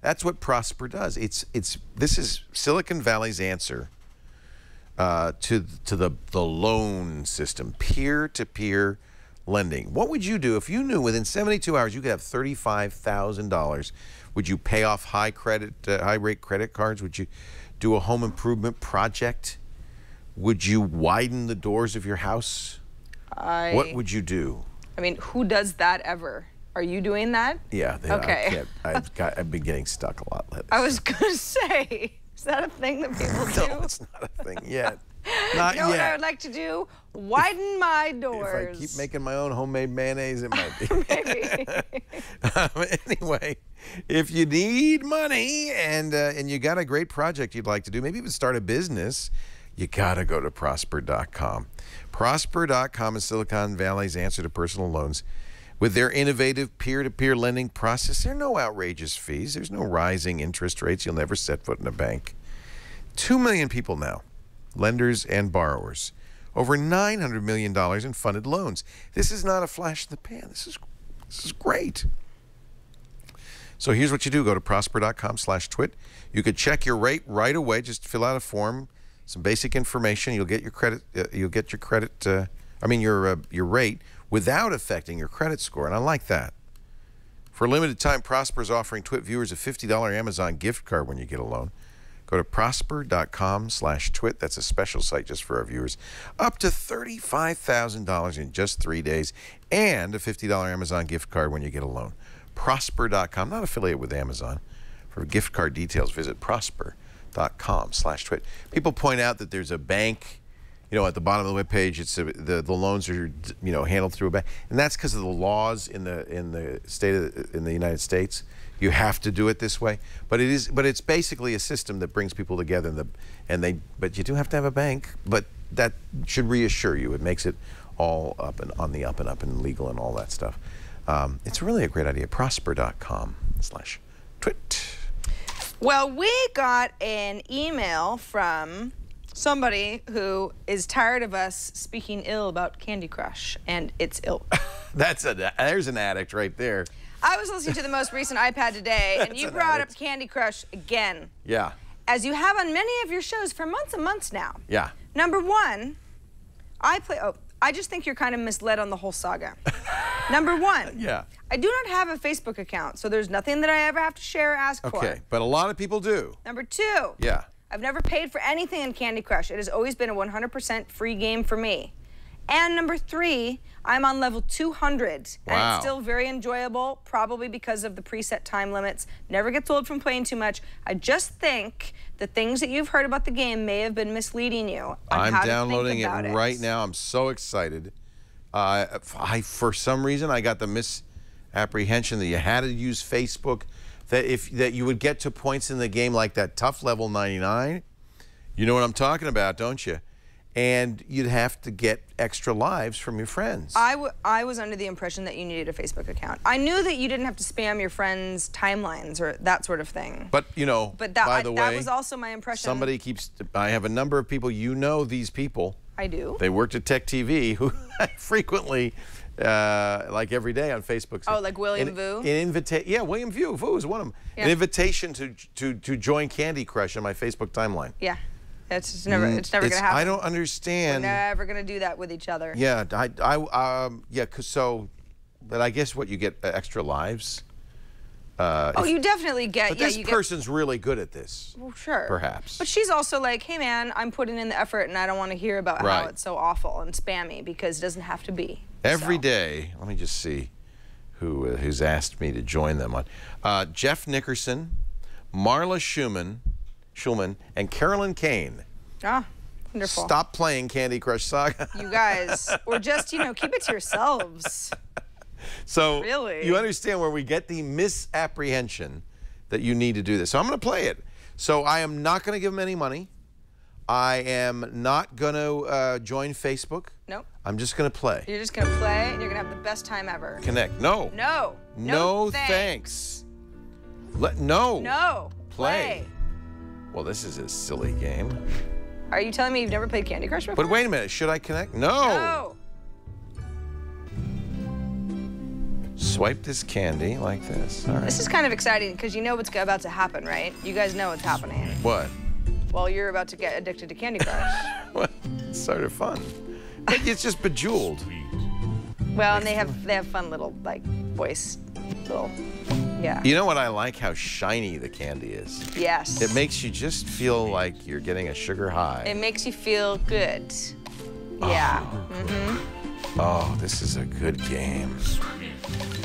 S5: That's what Prosper does. This is Silicon Valley's answer to the loan system, peer-to-peer lending. What would you do if you knew within 72 hours you could have $35,000? Would you pay off high-rate credit cards? Would you do a home improvement project? Would you widen the doors of your house? What would you do?
S4: I mean, who does that ever? Are you doing that?
S5: Yeah.
S4: Okay.
S5: I've been getting stuck a lot lately.
S4: I was going to say, is that a thing that people do?
S5: No, it's not a thing yet. Not
S4: you know
S5: yet.
S4: what I would like to do? Widen my doors.
S5: If I keep making my own homemade mayonnaise, it might be.
S4: Maybe.
S5: Anyway, if you need money and you got a great project you'd like to do, maybe even start a business, you got to go to Prosper.com. Prosper.com is Silicon Valley's answer to personal loans. With their innovative peer-to-peer lending process, there are no outrageous fees. There's no rising interest rates. You'll never set foot in a bank. 2 million people now, lenders and borrowers. Over $900 million in funded loans. This is not a flash in the pan. This is great. So here's what you do. Go to prosper.com/twit. You could check your rate right away. Just fill out a form, some basic information. You'll get your credit. Your rate without affecting your credit score. And I like that. For a limited time, Prosper is offering Twit viewers a $50 Amazon gift card when you get a loan. Go to prosper.com/twit. That's a special site just for our viewers. Up to $35,000 in just 3 days and a $50 Amazon gift card when you get a loan. Prosper.com, not affiliated with Amazon. For gift card details, visit prosper.com/twit. People point out that there's a bank, at the bottom of the webpage. It's the loans are handled through a bank, and that's because of the laws in the United States. you have to do it this way. But it's basically a system that brings people together. But you do have to have a bank. But that should reassure you. It makes it all up and on the up and up and legal and all that stuff. It's really a great idea. Prosper.com/twit.
S4: Well, we got an email from somebody who is tired of us speaking ill about Candy Crush and its ilk.
S5: There's an addict right there.
S4: I was listening to the most recent iPad today, and you brought up Candy Crush again.
S5: Yeah.
S4: As you have on many of your shows for months and months now.
S5: Yeah.
S4: Number one, I just think you're kind of misled on the whole saga. Number one,
S5: yeah.
S4: I do not have a Facebook account, so there's nothing that I ever have to share or ask for.
S5: Okay, but a lot of people do.
S4: Number two,
S5: yeah.
S4: I've never paid for anything in Candy Crush. It has always been a 100% free game for me. And number three, I'm on level 200, and
S5: wow.
S4: it's still very enjoyable, probably because of the preset time limits. Never gets old from playing too much. I just think the things that you've heard about the game may have been misleading you on how to
S5: downloading
S4: think about
S5: it right now. I'm so excited. For some reason, I got the misapprehension that you had to use Facebook, that you would get to points in the game like that tough level 99. You know what I'm talking about, don't you? And you'd have to get extra lives from your friends.
S4: I was under the impression that you needed a Facebook account. I knew that you didn't have to spam your friends' timelines or that sort of thing.
S5: But, you know, by the way,
S4: that was also my impression.
S5: I have a number of people, you know these people.
S4: I do.
S5: They worked at Tech TV, who frequently, like every day on Facebook.
S4: Oh, like William Vu?
S5: Yeah, William Vu is one of them. Yeah. An invitation to join Candy Crush on my Facebook timeline.
S4: Yeah. It's never going to happen.
S5: I don't understand.
S4: We're never going to do that with each other.
S5: Yeah, but I guess what you get extra lives.
S4: You definitely get.
S5: But this person's really good at this.
S4: Well, sure.
S5: Perhaps.
S4: But she's also like, hey man, I'm putting in the effort, and I don't want to hear about how it's so awful and spammy because it doesn't have to be. Every
S5: day. Let me just see who's asked me to join them on. Jeff Nickerson, Marla Schulman, and Carolyn Kane.
S4: Ah, wonderful.
S5: Stop playing Candy Crush Saga.
S4: You guys, or just, keep it to yourselves.
S5: So
S4: really?
S5: You understand where we get the misapprehension that you need to do this. So I'm going to play it. So I am not going to give them any money. I am not going to join Facebook.
S4: Nope.
S5: I'm just going to play.
S4: You're just going to play, and you're going to have the best time ever.
S5: Connect. No.
S4: No.
S5: No thanks. No.
S4: No.
S5: Play. Well, this is a silly game.
S4: Are you telling me you've never played Candy Crush before?
S5: But wait a minute. Should I connect? No. Swipe this candy like this. All right.
S4: This is kind of exciting because you know what's about to happen, right? You guys know what's happening.
S5: What?
S4: Well, you're about to get addicted to Candy Crush.
S5: Well, it's sort of fun. But it's just bejeweled.
S4: Well, and they have fun little voice, yeah.
S5: You know what I like? How shiny the candy is.
S4: Yes.
S5: It makes you just feel like you're getting a sugar high.
S4: It makes you feel good. Yeah.
S5: Oh, this is a good game.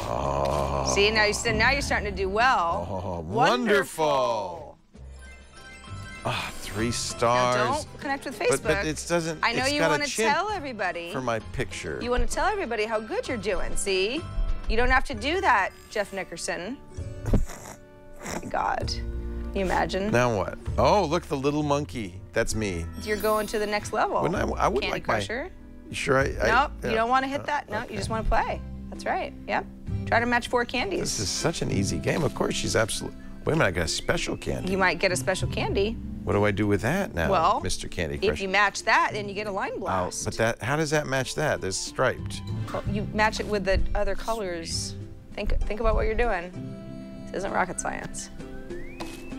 S5: Oh.
S4: See, now you're starting to do well.
S5: Oh, wonderful. Oh, 3 stars.
S4: Now don't connect with Facebook.
S5: But it doesn't.
S4: I know you want to tell everybody.
S5: For my picture.
S4: You want to tell everybody how good you're doing. See, you don't have to do that, Jeff Nickerson. Oh my God, can you imagine?
S5: Now what? Oh, look, the little monkey. That's me.
S4: You're going to the next level.
S5: I would
S4: Candy
S5: like
S4: Crusher.
S5: You sure?
S4: Nope, you don't want to hit that. No,
S5: okay.
S4: You just want to play. That's right. Yep. Try to match 4 candies.
S5: This is such an easy game. Of course, she's absolutely. Wait a minute, I got a special candy.
S4: You might get a special candy.
S5: What do I do with that now,
S4: well,
S5: Mr. Candy Crush?
S4: If you match that, then you get a line blast.
S5: But how does that match that? There's striped.
S4: Well, you match it with the other colors. Think about what you're doing. This isn't rocket science.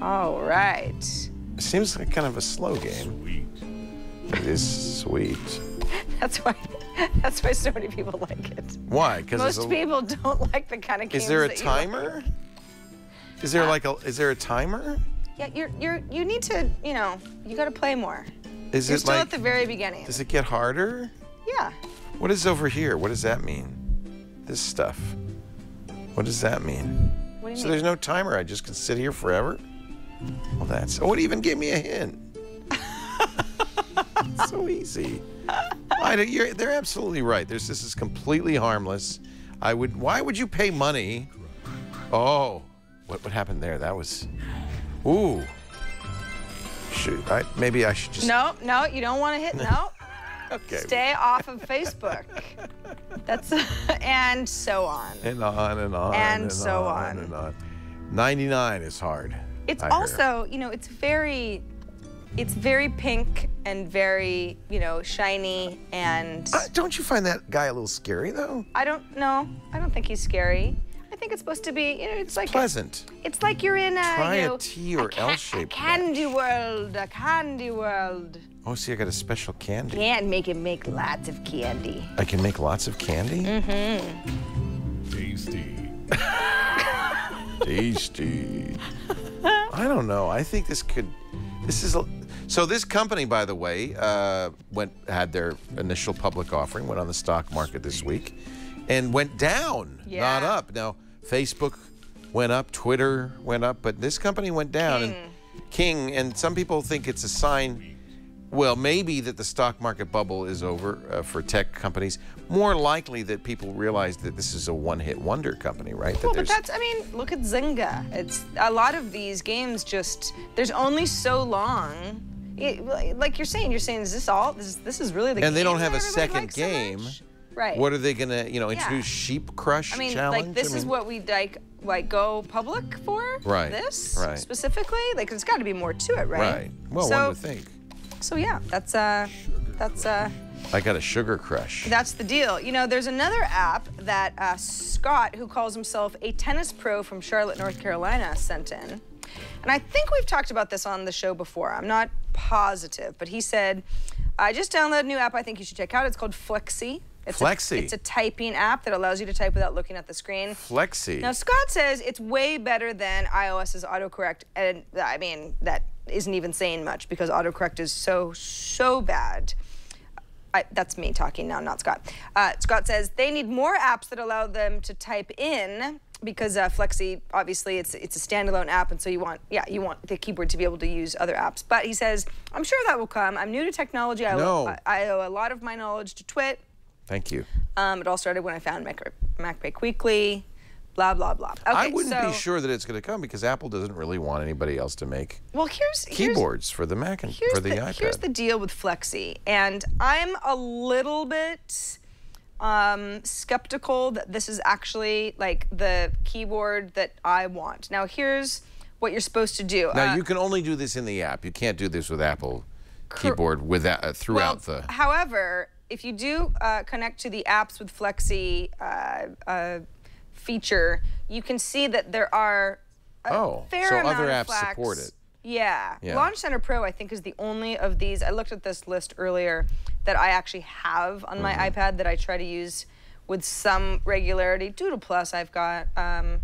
S4: All right.
S5: It seems like kind of a slow game. Sweet. It is sweet.
S4: That's why so many people like it.
S5: Why? Because
S4: most people don't like the kind of games.
S5: Is there a
S4: that
S5: timer?
S4: Like.
S5: Is there is there a timer?
S4: Yeah, you need to, you got to play more.
S5: You're
S4: still at the very beginning.
S5: Does it get harder?
S4: Yeah.
S5: What is over here? What does that mean? This stuff. What does that mean?
S4: What do you mean?
S5: So there's no timer. I just can sit here forever? Well, that's. Oh, it even gave me a hint. It's so easy. They're absolutely right. This is completely harmless. Why would you pay money? Oh, what happened there? That was, ooh. Maybe I should just.
S4: No, you don't want to hit. No.
S5: Okay.
S4: Stay off of Facebook. That's and so on.
S5: And on and on.
S4: And so on.
S5: And on. 99 is hard.
S4: It's also, you know, it's very pink and very, you know, shiny and.
S5: Don't you find that guy a little scary though?
S4: I don't know. I don't think he's scary. I think it's supposed to be, you know, it's like
S5: pleasant.
S4: It's like you're in a
S5: try a T or L shape.
S4: A candy world. A candy world.
S5: Oh, see, I got a special candy.
S4: Can't make lots of candy.
S5: I can make lots of candy?
S4: Mm-hmm.
S3: Tasty.
S5: Tasty. I don't know. I think this is. So this company, by the way, had their initial public offering, went on the stock market this week, and went down, not up. Now, Facebook went up, Twitter went up, but this company went down. King, and some people think it's a sign. Well, maybe that the stock market bubble is over for tech companies. More likely that people realize that this is a one-hit wonder company, right?
S4: Well, but that's, I mean, look at Zynga. It's a lot of these games just, there's only so long. Like you're saying, is this all? This is really the game.
S5: And they don't have a
S4: second
S5: game.
S4: So right.
S5: What are they going to, you know, introduce Sheep Crush Challenge?
S4: Like this is what we like go public for?
S5: Right.
S4: This?
S5: Right.
S4: Specifically? Like there's got to be more to it, right?
S5: Right. Well, one would think.
S4: So yeah, that's
S5: I got a Sugar Crush.
S4: That's the deal. You know, there's another app that Scott, who calls himself a tennis pro from Charlotte, North Carolina, sent in. And I think we've talked about this on the show before. I'm not positive, but he said, I just downloaded a new app I think you should check out. It's called Flexi.
S5: Flexi.
S4: It's a typing app that allows you to type without looking at the screen.
S5: Flexi.
S4: Now, Scott says it's way better than iOS's autocorrect. And I mean, that isn't even saying much because autocorrect is so bad. That's me talking now, not Scott. Scott says they need more apps that allow them to type in because Flexi, obviously, it's a standalone app, and so you want the keyboard to be able to use other apps. But he says, I'm sure that will come. I'm new to technology. I owe a lot of my knowledge to Twit.
S5: Thank you.
S4: It all started when I found MacBake Weekly, blah, blah, blah. Okay,
S5: I wouldn't be sure that it's going to come because Apple doesn't really want anybody else to make keyboards for the Mac and for the iPad.
S4: Here's the deal with Flexi, and I'm a little bit skeptical that this is actually like the keyboard that I want. Now, here's what you're supposed to do.
S5: Now, you can only do this in the app. You can't do this with Apple keyboard throughout the...
S4: However, if you do connect to the apps with Flexi feature, you can see that there are a fair amount
S5: other
S4: of
S5: apps support it.
S4: Yeah. Launch Center Pro, I think, is the only of these. I looked at this list earlier that I actually have on my iPad that I try to use with some regularity. Doodle Plus I've got, and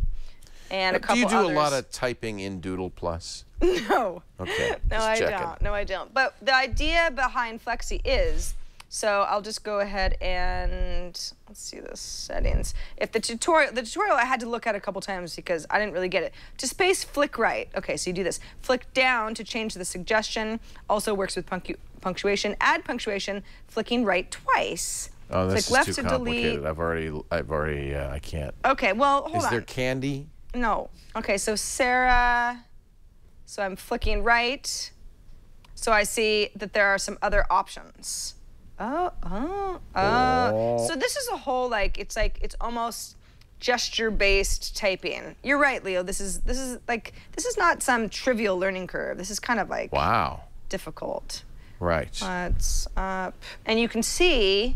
S4: a couple others.
S5: Do you do a lot of typing in Doodle Plus?
S4: No.
S5: Okay.
S4: No, I don't. No, I don't. But the idea behind Flexi is, so I'll just go ahead and let's see the settings. If the tutorial I had to look at a couple times because I didn't really get it. To space, flick right. Okay, so you do this. Flick down to change the suggestion. Also works with punctuation. Add punctuation. Flicking right twice.
S5: Oh, this
S4: Flick left
S5: is too
S4: to
S5: complicated.
S4: delete.
S5: I've already, I can't.
S4: Okay, well, hold on.
S5: Is there candy?
S4: No. Okay, so Sarah. So I'm flicking right. So I see that there are some other options. So this is a whole it's almost gesture-based typing. You're right, Leo. This is not some trivial learning curve. This is kind of like difficult.
S5: Right.
S4: What's up? And you can see.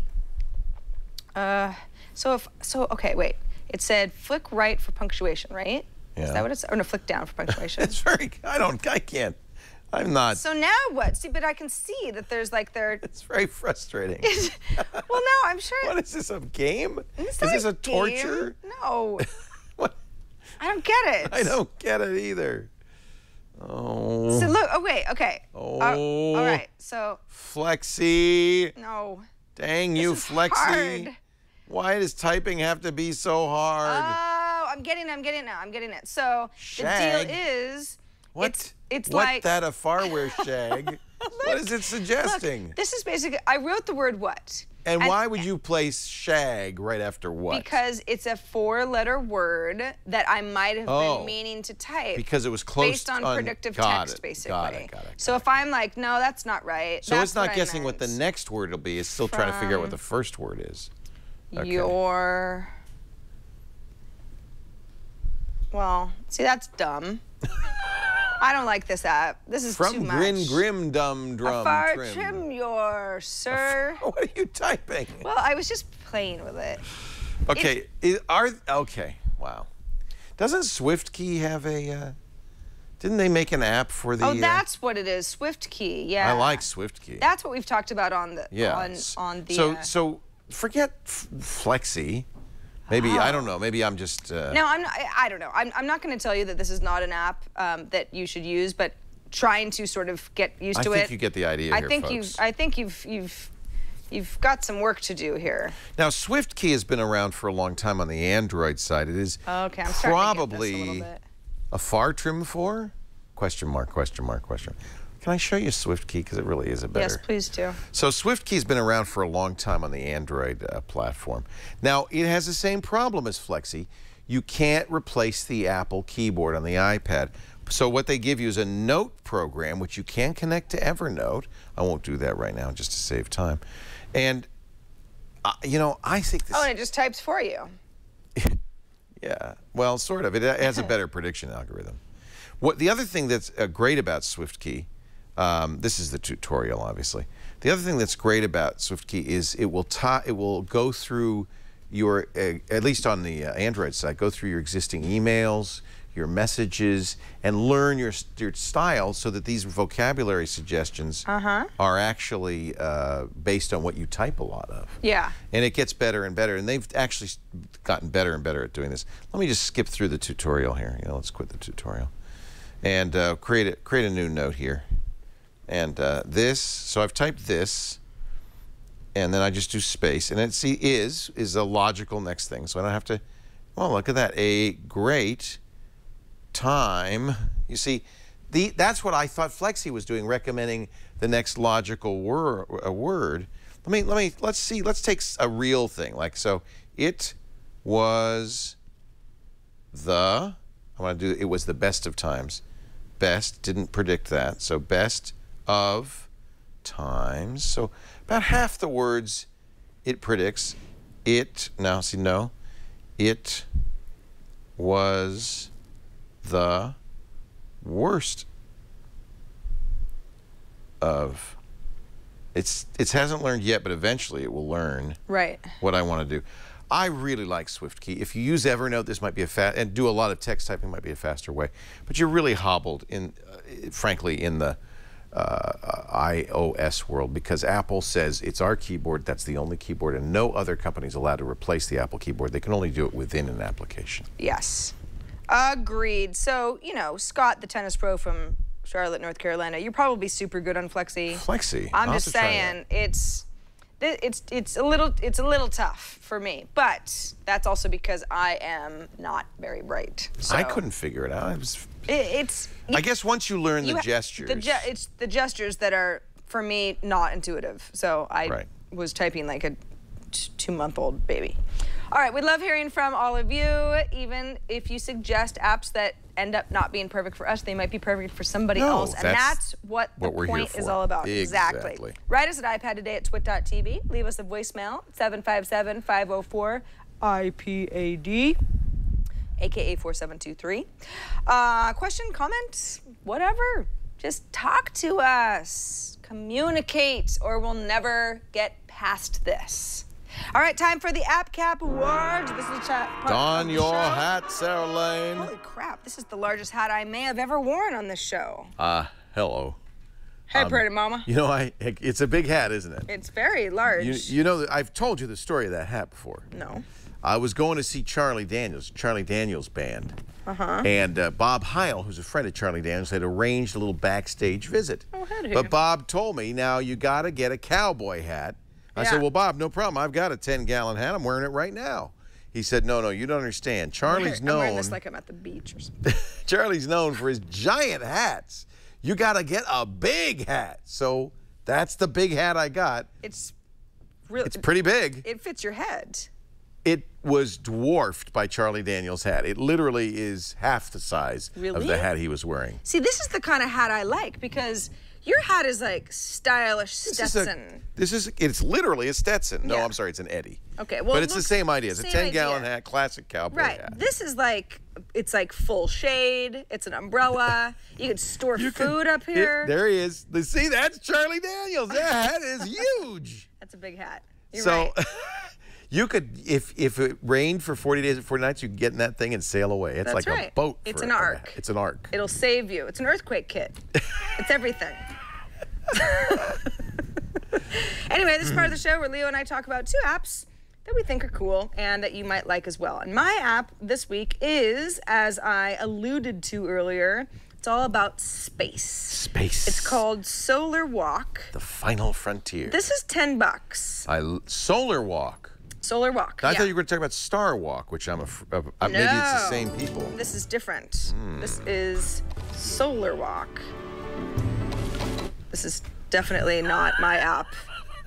S4: Okay, wait. It said flick right for punctuation, right?
S5: Yeah.
S4: Is that what it's? Or no, flick down for punctuation.
S5: It's very. I can't. I'm not.
S4: So now what? See, but I can see that there's
S5: It's very frustrating.
S4: Well, no, I'm sure.
S5: What is this, a game?
S4: Is
S5: this a torture?
S4: No.
S5: What?
S4: I don't get it.
S5: I don't get it either. Oh.
S4: So look. Oh wait. Okay.
S5: Oh.
S4: All right. So.
S5: Flexi.
S4: No.
S5: Dang you, Flexi.
S4: Hard.
S5: Why does typing have to be so hard?
S4: Oh, I'm getting it. So
S5: Shag.
S4: the deal is.
S5: What?
S4: It's
S5: what
S4: like
S5: that a farware shag? What is it suggesting?
S4: Look, this is basically. I wrote the word what.
S5: And why would you place shag right after what?
S4: Because it's a 4-letter word that I might have been meaning to type.
S5: Because it was close
S4: based on predictive text, basically.
S5: Got it.
S4: So if I'm like, no, that's not right.
S5: So it's not guessing what the next word will be. It's still trying to figure out what the first word is. Okay. Well, see, that's dumb. I don't like this app. This is too much. From Grin Grim Dum Drum
S4: Afar
S5: Trim.
S4: trim your, sir.
S5: What are you typing?
S4: Well, I was just playing with it.
S5: Okay. Okay. Wow. Doesn't SwiftKey have a? Didn't they make an app for the?
S4: Oh, that's what it is. SwiftKey. Yeah.
S5: I like SwiftKey.
S4: That's what we've talked about on the on the.
S5: So forget Flexi. Maybe I don't know. Maybe I'm just.
S4: No, I'm not. I don't know. I'm not going to tell you that this is not an app that you should use, but trying to sort of get used to it.
S5: I think you get the idea here, folks.
S4: I think you've got some work to do here.
S5: Now, SwiftKey has been around for a long time on the Android side. It is
S4: okay. I'm
S5: probably
S4: starting to get this a little bit.
S5: A far trim 4? Question mark, question mark, question. Can I show you SwiftKey? Because it really is a better.
S4: Yes, please do.
S5: So SwiftKey's been around for a long time on the Android platform. Now, it has the same problem as Flexi. You can't replace the Apple keyboard on the iPad. So what they give you is a note program, which you can connect to Evernote. I won't do that right now just to save time. And, you know, I think this...
S4: Oh, and it just types for you.
S5: Yeah, well, sort of. It has a better prediction algorithm. The other thing that's great about SwiftKey, this is the tutorial, obviously. The other thing that's great about SwiftKey is it will go through your, at least on the Android side, go through your existing emails, your messages, and learn your style so that these vocabulary suggestions are actually based on what you type a lot of.
S4: Yeah.
S5: And it gets better and better, and they've actually gotten better and better at doing this. Let me just skip through the tutorial here. You know, let's quit the tutorial. And create a new note here. And so I've typed this, and then I just do space, and it is a logical next thing. So I don't have to, well, look at that, a great time. You see, that's what I thought Flexi was doing, recommending the next logical word. Let's see, let's take a real thing. Like, so it was the, I want to do, it was the best of times. Best, didn't predict that. So best of times. So about half the words it predicts. It was the worst of. It hasn't learned yet, but eventually it will learn what I want to do. I really like SwiftKey. If you use Evernote, this might be and do a lot of text typing might be a faster way. But you're really hobbled frankly, in the iOS world, because Apple says it's our keyboard. That's the only keyboard, and no other company is allowed to replace the Apple keyboard. They can only do it within an application.
S4: Yes, agreed. So, you know, Scott, the tennis pro from Charlotte, North Carolina, you're probably super good on Flexi.
S5: Flexi.
S4: I'm just saying it's a little tough for me, but that's also because I am not very bright. So.
S5: I couldn't figure it out. I guess once you learn the gestures.
S4: It's the gestures that are, for me, not intuitive. So I was typing like a 2-month-old baby. All right, we love hearing from all of you. Even if you suggest apps that end up not being perfect for us, they might be perfect for somebody else. And that's what the point is all about. Exactly. Write us at iPad today at twit.tv. Leave us a voicemail, 757-504-IPAD, aka 4723. Question, comment, whatever. Just talk to us. Communicate, or we'll never get past this. All right, time for the App Cap Awards. This is the chat.
S5: Don your hat, Sarah Lane.
S4: Holy crap, this is the largest hat I may have ever worn on this show.
S5: Hello.
S4: Hey, pretty mama.
S5: You know, it's a big hat, isn't it?
S4: It's very large.
S5: You know, I've told you the story of that hat before.
S4: No.
S5: I was going to see Charlie Daniels band. And Bob Heil, who's a friend of Charlie Daniels, had arranged a little backstage visit.
S4: Oh, had he?
S5: But Bob told me, now you got to get a cowboy hat. I said, well, Bob, no problem. I've got a 10-gallon hat. I'm wearing it right now. He said, no, you don't understand. Charlie's known.
S4: I'm wearing this like I'm at the beach or something.
S5: Charlie's known for his giant hats. You got to get a big hat. So that's the big hat I got.
S4: It's really.
S5: It's pretty big.
S4: It fits your head.
S5: It was dwarfed by Charlie Daniels' hat. It literally is half the size of the hat he was wearing.
S4: See, this is the kind of hat I like because your hat is like stylish Stetson.
S5: It's literally a Stetson. No, I'm sorry, it's an Eddie.
S4: Okay, well,
S5: but it's the same idea. It's a 10-gallon hat, classic cowboy hat.
S4: Right. This is like, it's like full shade. It's an umbrella. You could store food up here.
S5: There he is. See, that's Charlie Daniels. That hat is huge.
S4: That's a big hat. You're right.
S5: You could, if it rained for 40 days and 40 nights, you could get in that thing and sail away. It's like a boat.
S4: It's an ark.
S5: It's an ark.
S4: It'll save you. It's an earthquake kit. It's everything. Anyway, this is part of the show where Leo and I talk about 2 apps that we think are cool and that you might like as well. And my app this week is, as I alluded to earlier, it's all about space.
S5: Space.
S4: It's called Solar Walk.
S5: The final frontier.
S4: This is $10.
S5: Solar Walk.
S4: Solar Walk.
S5: I thought you were going to talk about Star Walk, which maybe it's the same people.
S4: This is different. This is Solar Walk. This is definitly not my app.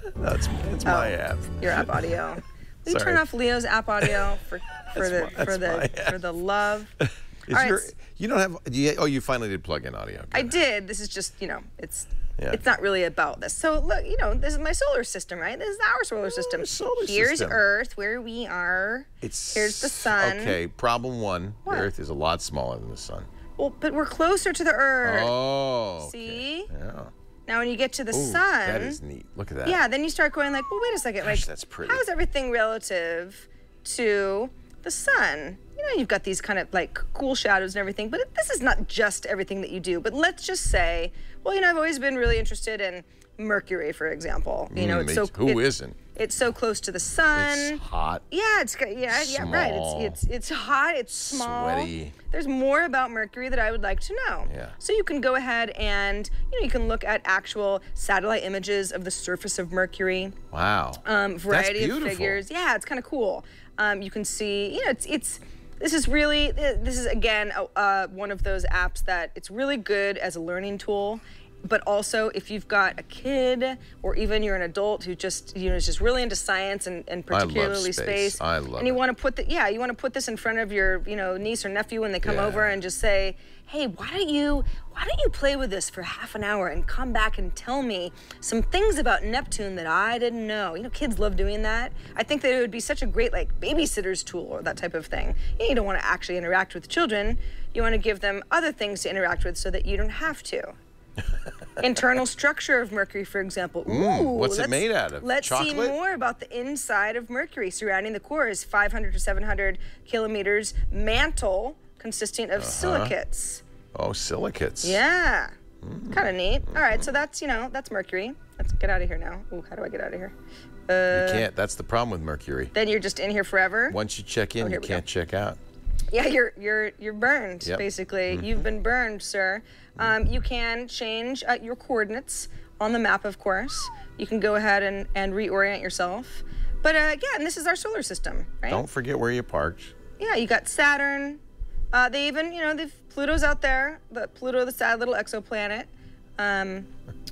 S5: It's my app.
S4: Your app audio. Will you turn off Leo's app audio for the love?
S5: You don't have. You finally did plug in audio.
S4: I did. This is just it's not really about this. So look, this is my solar system, right? This is our solar system. Here's Earth, where we are. Here's the sun.
S5: Okay. Problem 1: the Earth is a lot smaller than the sun.
S4: Well, but we're closer to the Earth.
S5: Oh.
S4: See?
S5: Yeah.
S4: Now, when you get to the sun,
S5: that is neat. Look at that.
S4: Yeah. Then you start going like, well, wait a second.
S5: Gosh, that's pretty.
S4: How is everything relative to the sun? You've got these kind of like cool shadows and everything, but this is not just everything that you do. But let's just say, well, I've always been really interested in Mercury, for example. Who isn't? It's so close to the sun.
S5: It's hot.
S4: Yeah, right. It's hot. It's small.
S5: Sweaty.
S4: There's more about Mercury that I would like to know.
S5: Yeah.
S4: So you can go ahead and you can look at actual satellite images of the surface of Mercury.
S5: Wow.
S4: Variety of figures. Yeah, it's kind of cool. You can see. This is again one of those apps that it's really good as a learning tool. But also, if you've got a kid, or even you're an adult who just is just really into science and particularly space,
S5: I love
S4: and you want to put this in front of your niece or nephew when they come over and just say, hey, why don't you play with this for half an hour and come back and tell me some things about Neptune that I didn't know. Kids love doing that. I think that it would be such a great babysitter's tool or that type of thing. You don't want to actually interact with children. You want to give them other things to interact with so that you don't have to. Internal structure of Mercury, for example.
S5: What's it made out of?
S4: Let's
S5: Chocolate?
S4: see more about the inside of Mercury. Surrounding the core is 500 to 700 kilometers mantle consisting of silicates.
S5: Oh, silicates.
S4: Yeah. Kind of neat. All right, so that's Mercury. Let's get out of here now. Ooh, how do I get out of here?
S5: You can't. That's the problem with Mercury.
S4: Then you're just in here forever?
S5: Once you check in, you can't check out.
S4: Yeah, you're burned, basically. You've been burned, sir. You can change your coordinates on the map, of course. You can go ahead and reorient yourself. But again, this is our solar system, right?
S5: Don't forget where you parked.
S4: Yeah, you got Saturn. They even, Pluto's out there. But Pluto, the sad little exoplanet.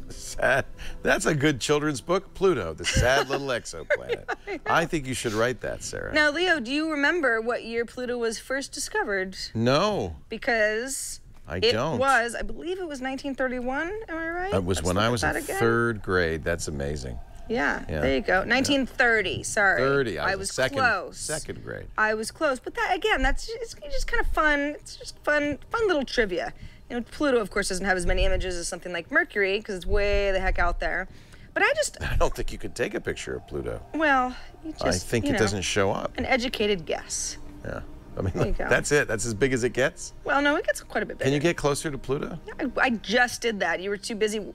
S5: Sad. That's a good children's book, Pluto, the sad little exoplanet. I think you should write that, Sarah.
S4: Now, Leo, do you remember what year Pluto was first discovered?
S5: No.
S4: Because I believe it was 1931, am I right?
S5: It was when I was in 3rd grade. That's amazing.
S4: Yeah, there you go. 1930, sorry.
S5: 30, I was
S4: close.
S5: 2nd grade.
S4: I was close, but that, again, that's just kind of fun. It's just fun little trivia. Pluto, of course, doesn't have as many images as something like Mercury because it's way the heck out there. But I
S5: don't think you could take a picture of Pluto.
S4: Well,
S5: I think it doesn't show up.
S4: An educated guess.
S5: Yeah. I mean, that's it. That's as big as it gets?
S4: Well, no, it gets quite a bit bigger.
S5: Can you get closer to Pluto?
S4: I just did that. You were too busy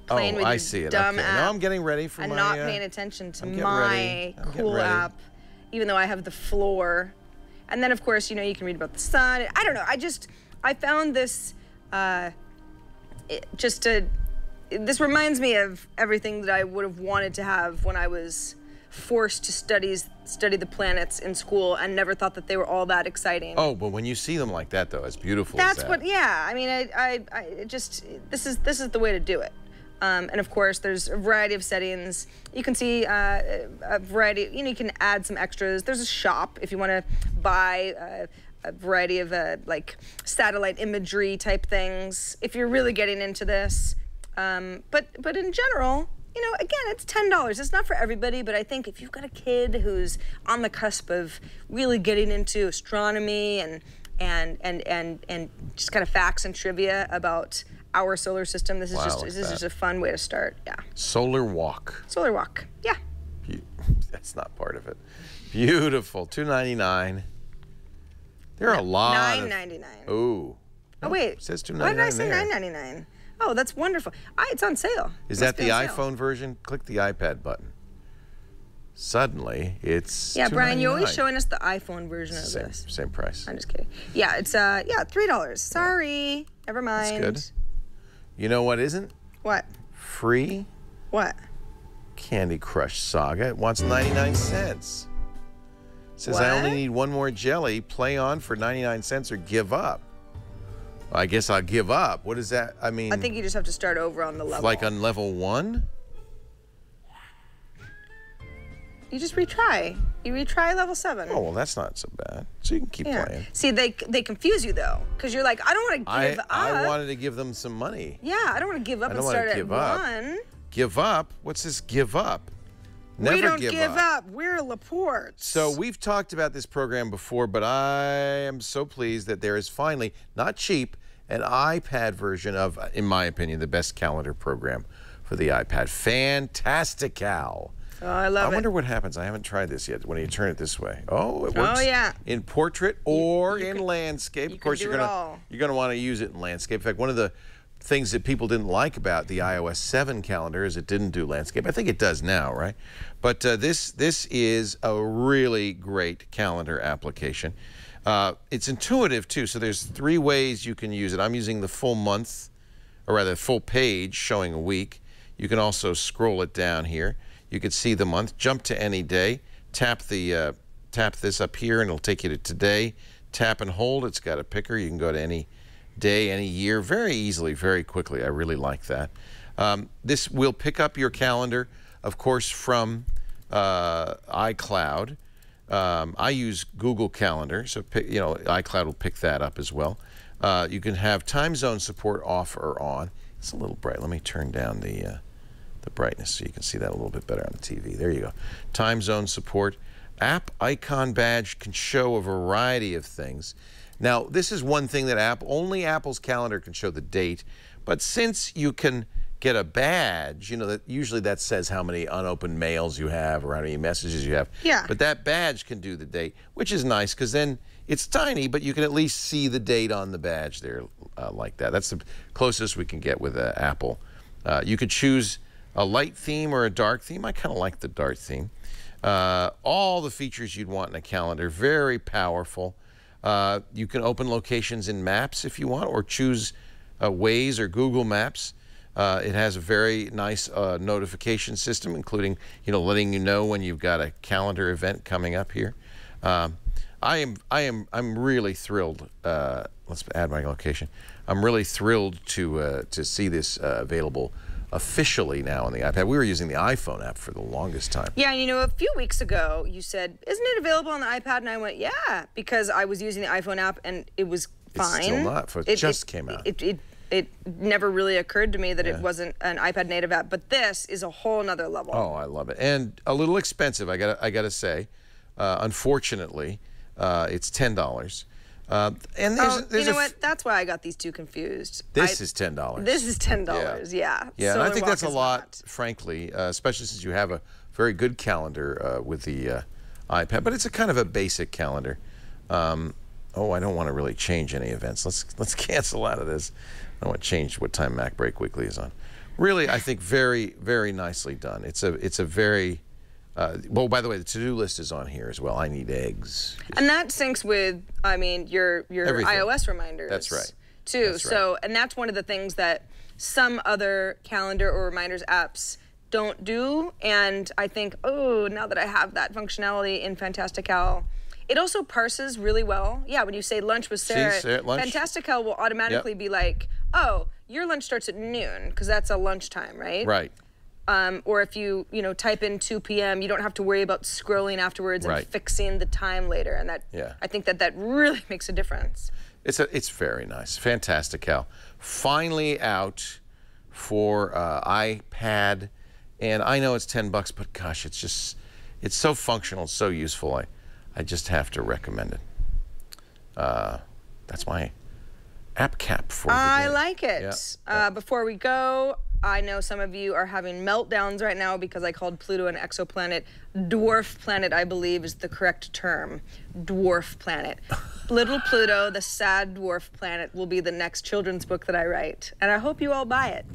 S4: playing with your dumb app.
S5: Now I'm getting ready for
S4: and not paying attention to my cool app, even though I have the floor. And then, of course, you can read about the sun. I don't know. I found this... this reminds me of everything that I would have wanted to have when I was forced to study the planets in school and never thought that they were all that exciting.
S5: Oh, but when you see them like that, though, it's beautiful.
S4: That's what. Yeah, I mean, this is the way to do it. And of course, there's a variety of settings. You can see a variety, you can add some extras. There's a shop if you want to buy a variety of like satellite imagery type things, if you're really getting into this. But in general, again, it's $10. It's not for everybody, but I think if you've got a kid who's on the cusp of really getting into astronomy and just kind of facts and trivia about our solar system, this is just a fun way to start. Yeah.
S5: Solar walk.
S4: Solar walk. Yeah.
S5: That's not part of it. Beautiful. $2.99. There are a lot.
S4: $9.99.
S5: Ooh.
S4: Oh wait.
S5: It says $2.99.
S4: Why did I say $9.99? Oh, that's wonderful. It's on sale.
S5: Is that the iPhone version? Click the iPad button. Suddenly, it's
S4: yeah, Brian, you're always
S5: $2.99.
S4: showing us the iPhone version of this.
S5: Same price.
S4: I'm just kidding. Yeah, it's $3. Sorry. Never mind.
S5: That's good. You know what isn't?
S4: What?
S5: Free?
S4: What?
S5: Candy Crush Saga. It wants 99 cents. It says, I only need one more jelly. Play on for 99 cents or give up. Well, I guess I'll give up. What is that? I mean...
S4: I think you just have to start over on the level.
S5: Like on level 1?
S4: You just retry. You retry level 7.
S5: Oh, well, that's not so bad. So you can keep playing.
S4: See, they confuse you, though, because you're like, I don't want to give up.
S5: I wanted to give them some money.
S4: Yeah, I don't want to give up and start at 1.
S5: Give up? What's this give up? Never
S4: we don't give up. We're Laporte.
S5: So we've talked about this program before, but I am so pleased that there is finally, not cheap, an iPad version of, in my opinion, the best calendar program for the iPad. Fantastical.
S4: Oh, I love it.
S5: I wonder what happens. I haven't tried this yet. When you turn it this way, oh, it works.
S4: Oh yeah.
S5: In portrait or in landscape. Of course, you're gonna want to use it in landscape. In fact, one of the things that people didn't like about the iOS 7 calendar is it didn't do landscape. I think it does now, right? But this is a really great calendar application. It's intuitive too. So there's 3 ways you can use it. I'm using the full month, or rather full page showing a week. You can also scroll it down here. You can see the month. Jump to any day. Tap this up here, and it'll take you to today. Tap and hold. It's got a picker. You can go to any day, any year, very easily, very quickly. I really like that. This will pick up your calendar, of course, from iCloud. I use Google Calendar, so iCloud will pick that up as well. You can have time zone support off or on. It's a little bright. Let me turn down the brightness so you can see that a little bit better on the TV. There you go. Time zone support. App icon badge can show a variety of things. Now, this is one thing that only Apple's calendar can show the date, but since you can get a badge, that usually that says how many unopened mails you have or how many messages you have.
S4: Yeah.
S5: But that badge can do the date, which is nice because then it's tiny, but you can at least see the date on the badge there like that. That's the closest we can get with Apple. You could choose a light theme or a dark theme. I kind of like the dark theme. All the features you'd want in a calendar, very powerful. You can open locations in Maps if you want, or choose Waze or Google Maps. It has a very nice notification system, including letting you know when you've got a calendar event coming up here. I'm really thrilled. Let's add my location. I'm really thrilled to see this available officially now on the iPad. We were using the iPhone app for the longest time.
S4: Yeah, a few weeks ago you said, isn't it available on the iPad? And I went, yeah, because I was using the iPhone app and it was fine.
S5: It's still not. It just came out.
S4: It never really occurred to me that it wasn't an iPad native app, but this is a whole nother level.
S5: Oh, I love it. And a little expensive, I gotta say. Unfortunately, it's $10. And there's
S4: you know what? That's why I got these two confused.
S5: This is $10.
S4: This is $10. Yeah.
S5: Yeah, and I think that's a lot, frankly, especially since you have a very good calendar with the iPad. But it's a kind of a basic calendar. Oh, I don't want to really change any events. Let's cancel out of this. I don't want to change what time Mac Break Weekly is on. Really, I think very, very nicely done. It's a very well, by the way, the to-do list is on here as well. I need eggs.
S4: And that syncs with, your
S5: everything.
S4: iOS reminders.
S5: That's right.
S4: Too.
S5: That's right.
S4: So, and that's one of the things that some other calendar or reminders apps don't do. And I think, oh, now that I have that functionality in Fantastical, it also parses really well. Yeah, when you say lunch with Sarah,
S5: lunch.
S4: Fantastical will automatically be like, oh, your lunch starts at noon, because that's a lunchtime, right?
S5: Right.
S4: Or if you type in 2 p.m., you don't have to worry about scrolling afterwards and fixing the time later. And that, I think that really makes a difference.
S5: It's very nice. Fantastical. Finally out for iPad. And I know it's $10, but gosh, it's so functional, so useful. I just have to recommend it. That's my app cap for the day.
S4: I like it.
S5: Yeah.
S4: Before we go, I know some of you are having meltdowns right now because I called Pluto an exoplanet. Dwarf planet, I believe, is the correct term. Dwarf planet. Little Pluto, the sad dwarf planet, will be the next children's book that I write. And I hope you all buy it.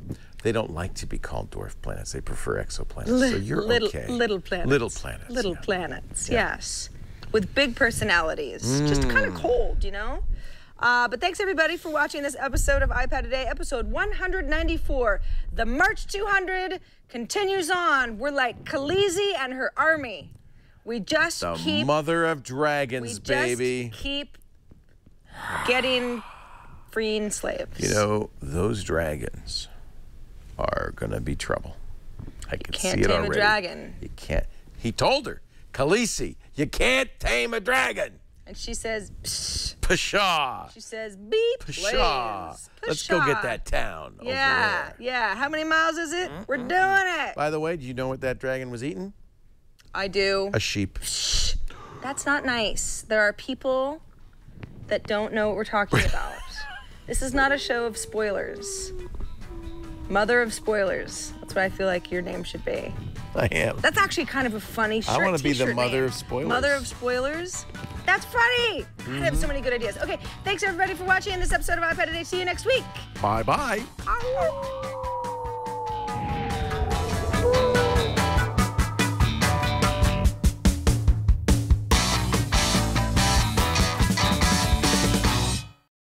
S5: They don't like to be called dwarf planets. They prefer exoplanets. So you're okay.
S4: Little planets.
S5: Little planets.
S4: Little planets, yes. With big personalities. Just kind of cold, you know? But thanks, everybody, for watching this episode of iPad Today, episode 194. The March 200 continues on. We're like Khaleesi and her army. We just keep...
S5: The mother of dragons, baby.
S4: We just keep getting freeing slaves.
S5: You know, those dragons are going to be trouble. I can see it already.
S4: You can't tame a dragon.
S5: You can't. He told her, Khaleesi, you can't tame a dragon.
S4: And she says, psh.
S5: Pshaw.
S4: She says, beep,
S5: Pshaw. Let's go get that town over there.
S4: Yeah. How many miles is it? We're doing it.
S5: By the way, do you know what that dragon was eating?
S4: I do.
S5: A sheep.
S4: Shh. That's not nice. There are people that don't know what we're talking about. This is not a show of spoilers. Mother of spoilers. That's what I feel like your name should be.
S5: I am.
S4: That's actually kind of a funny shirt.
S5: I want to be the mother
S4: name.
S5: of spoilers.
S4: Mother of spoilers? That's funny. I have so many good ideas. Okay, thanks everybody for watching this episode of iPad Today. See you next week.
S5: Bye-bye.
S4: Bye.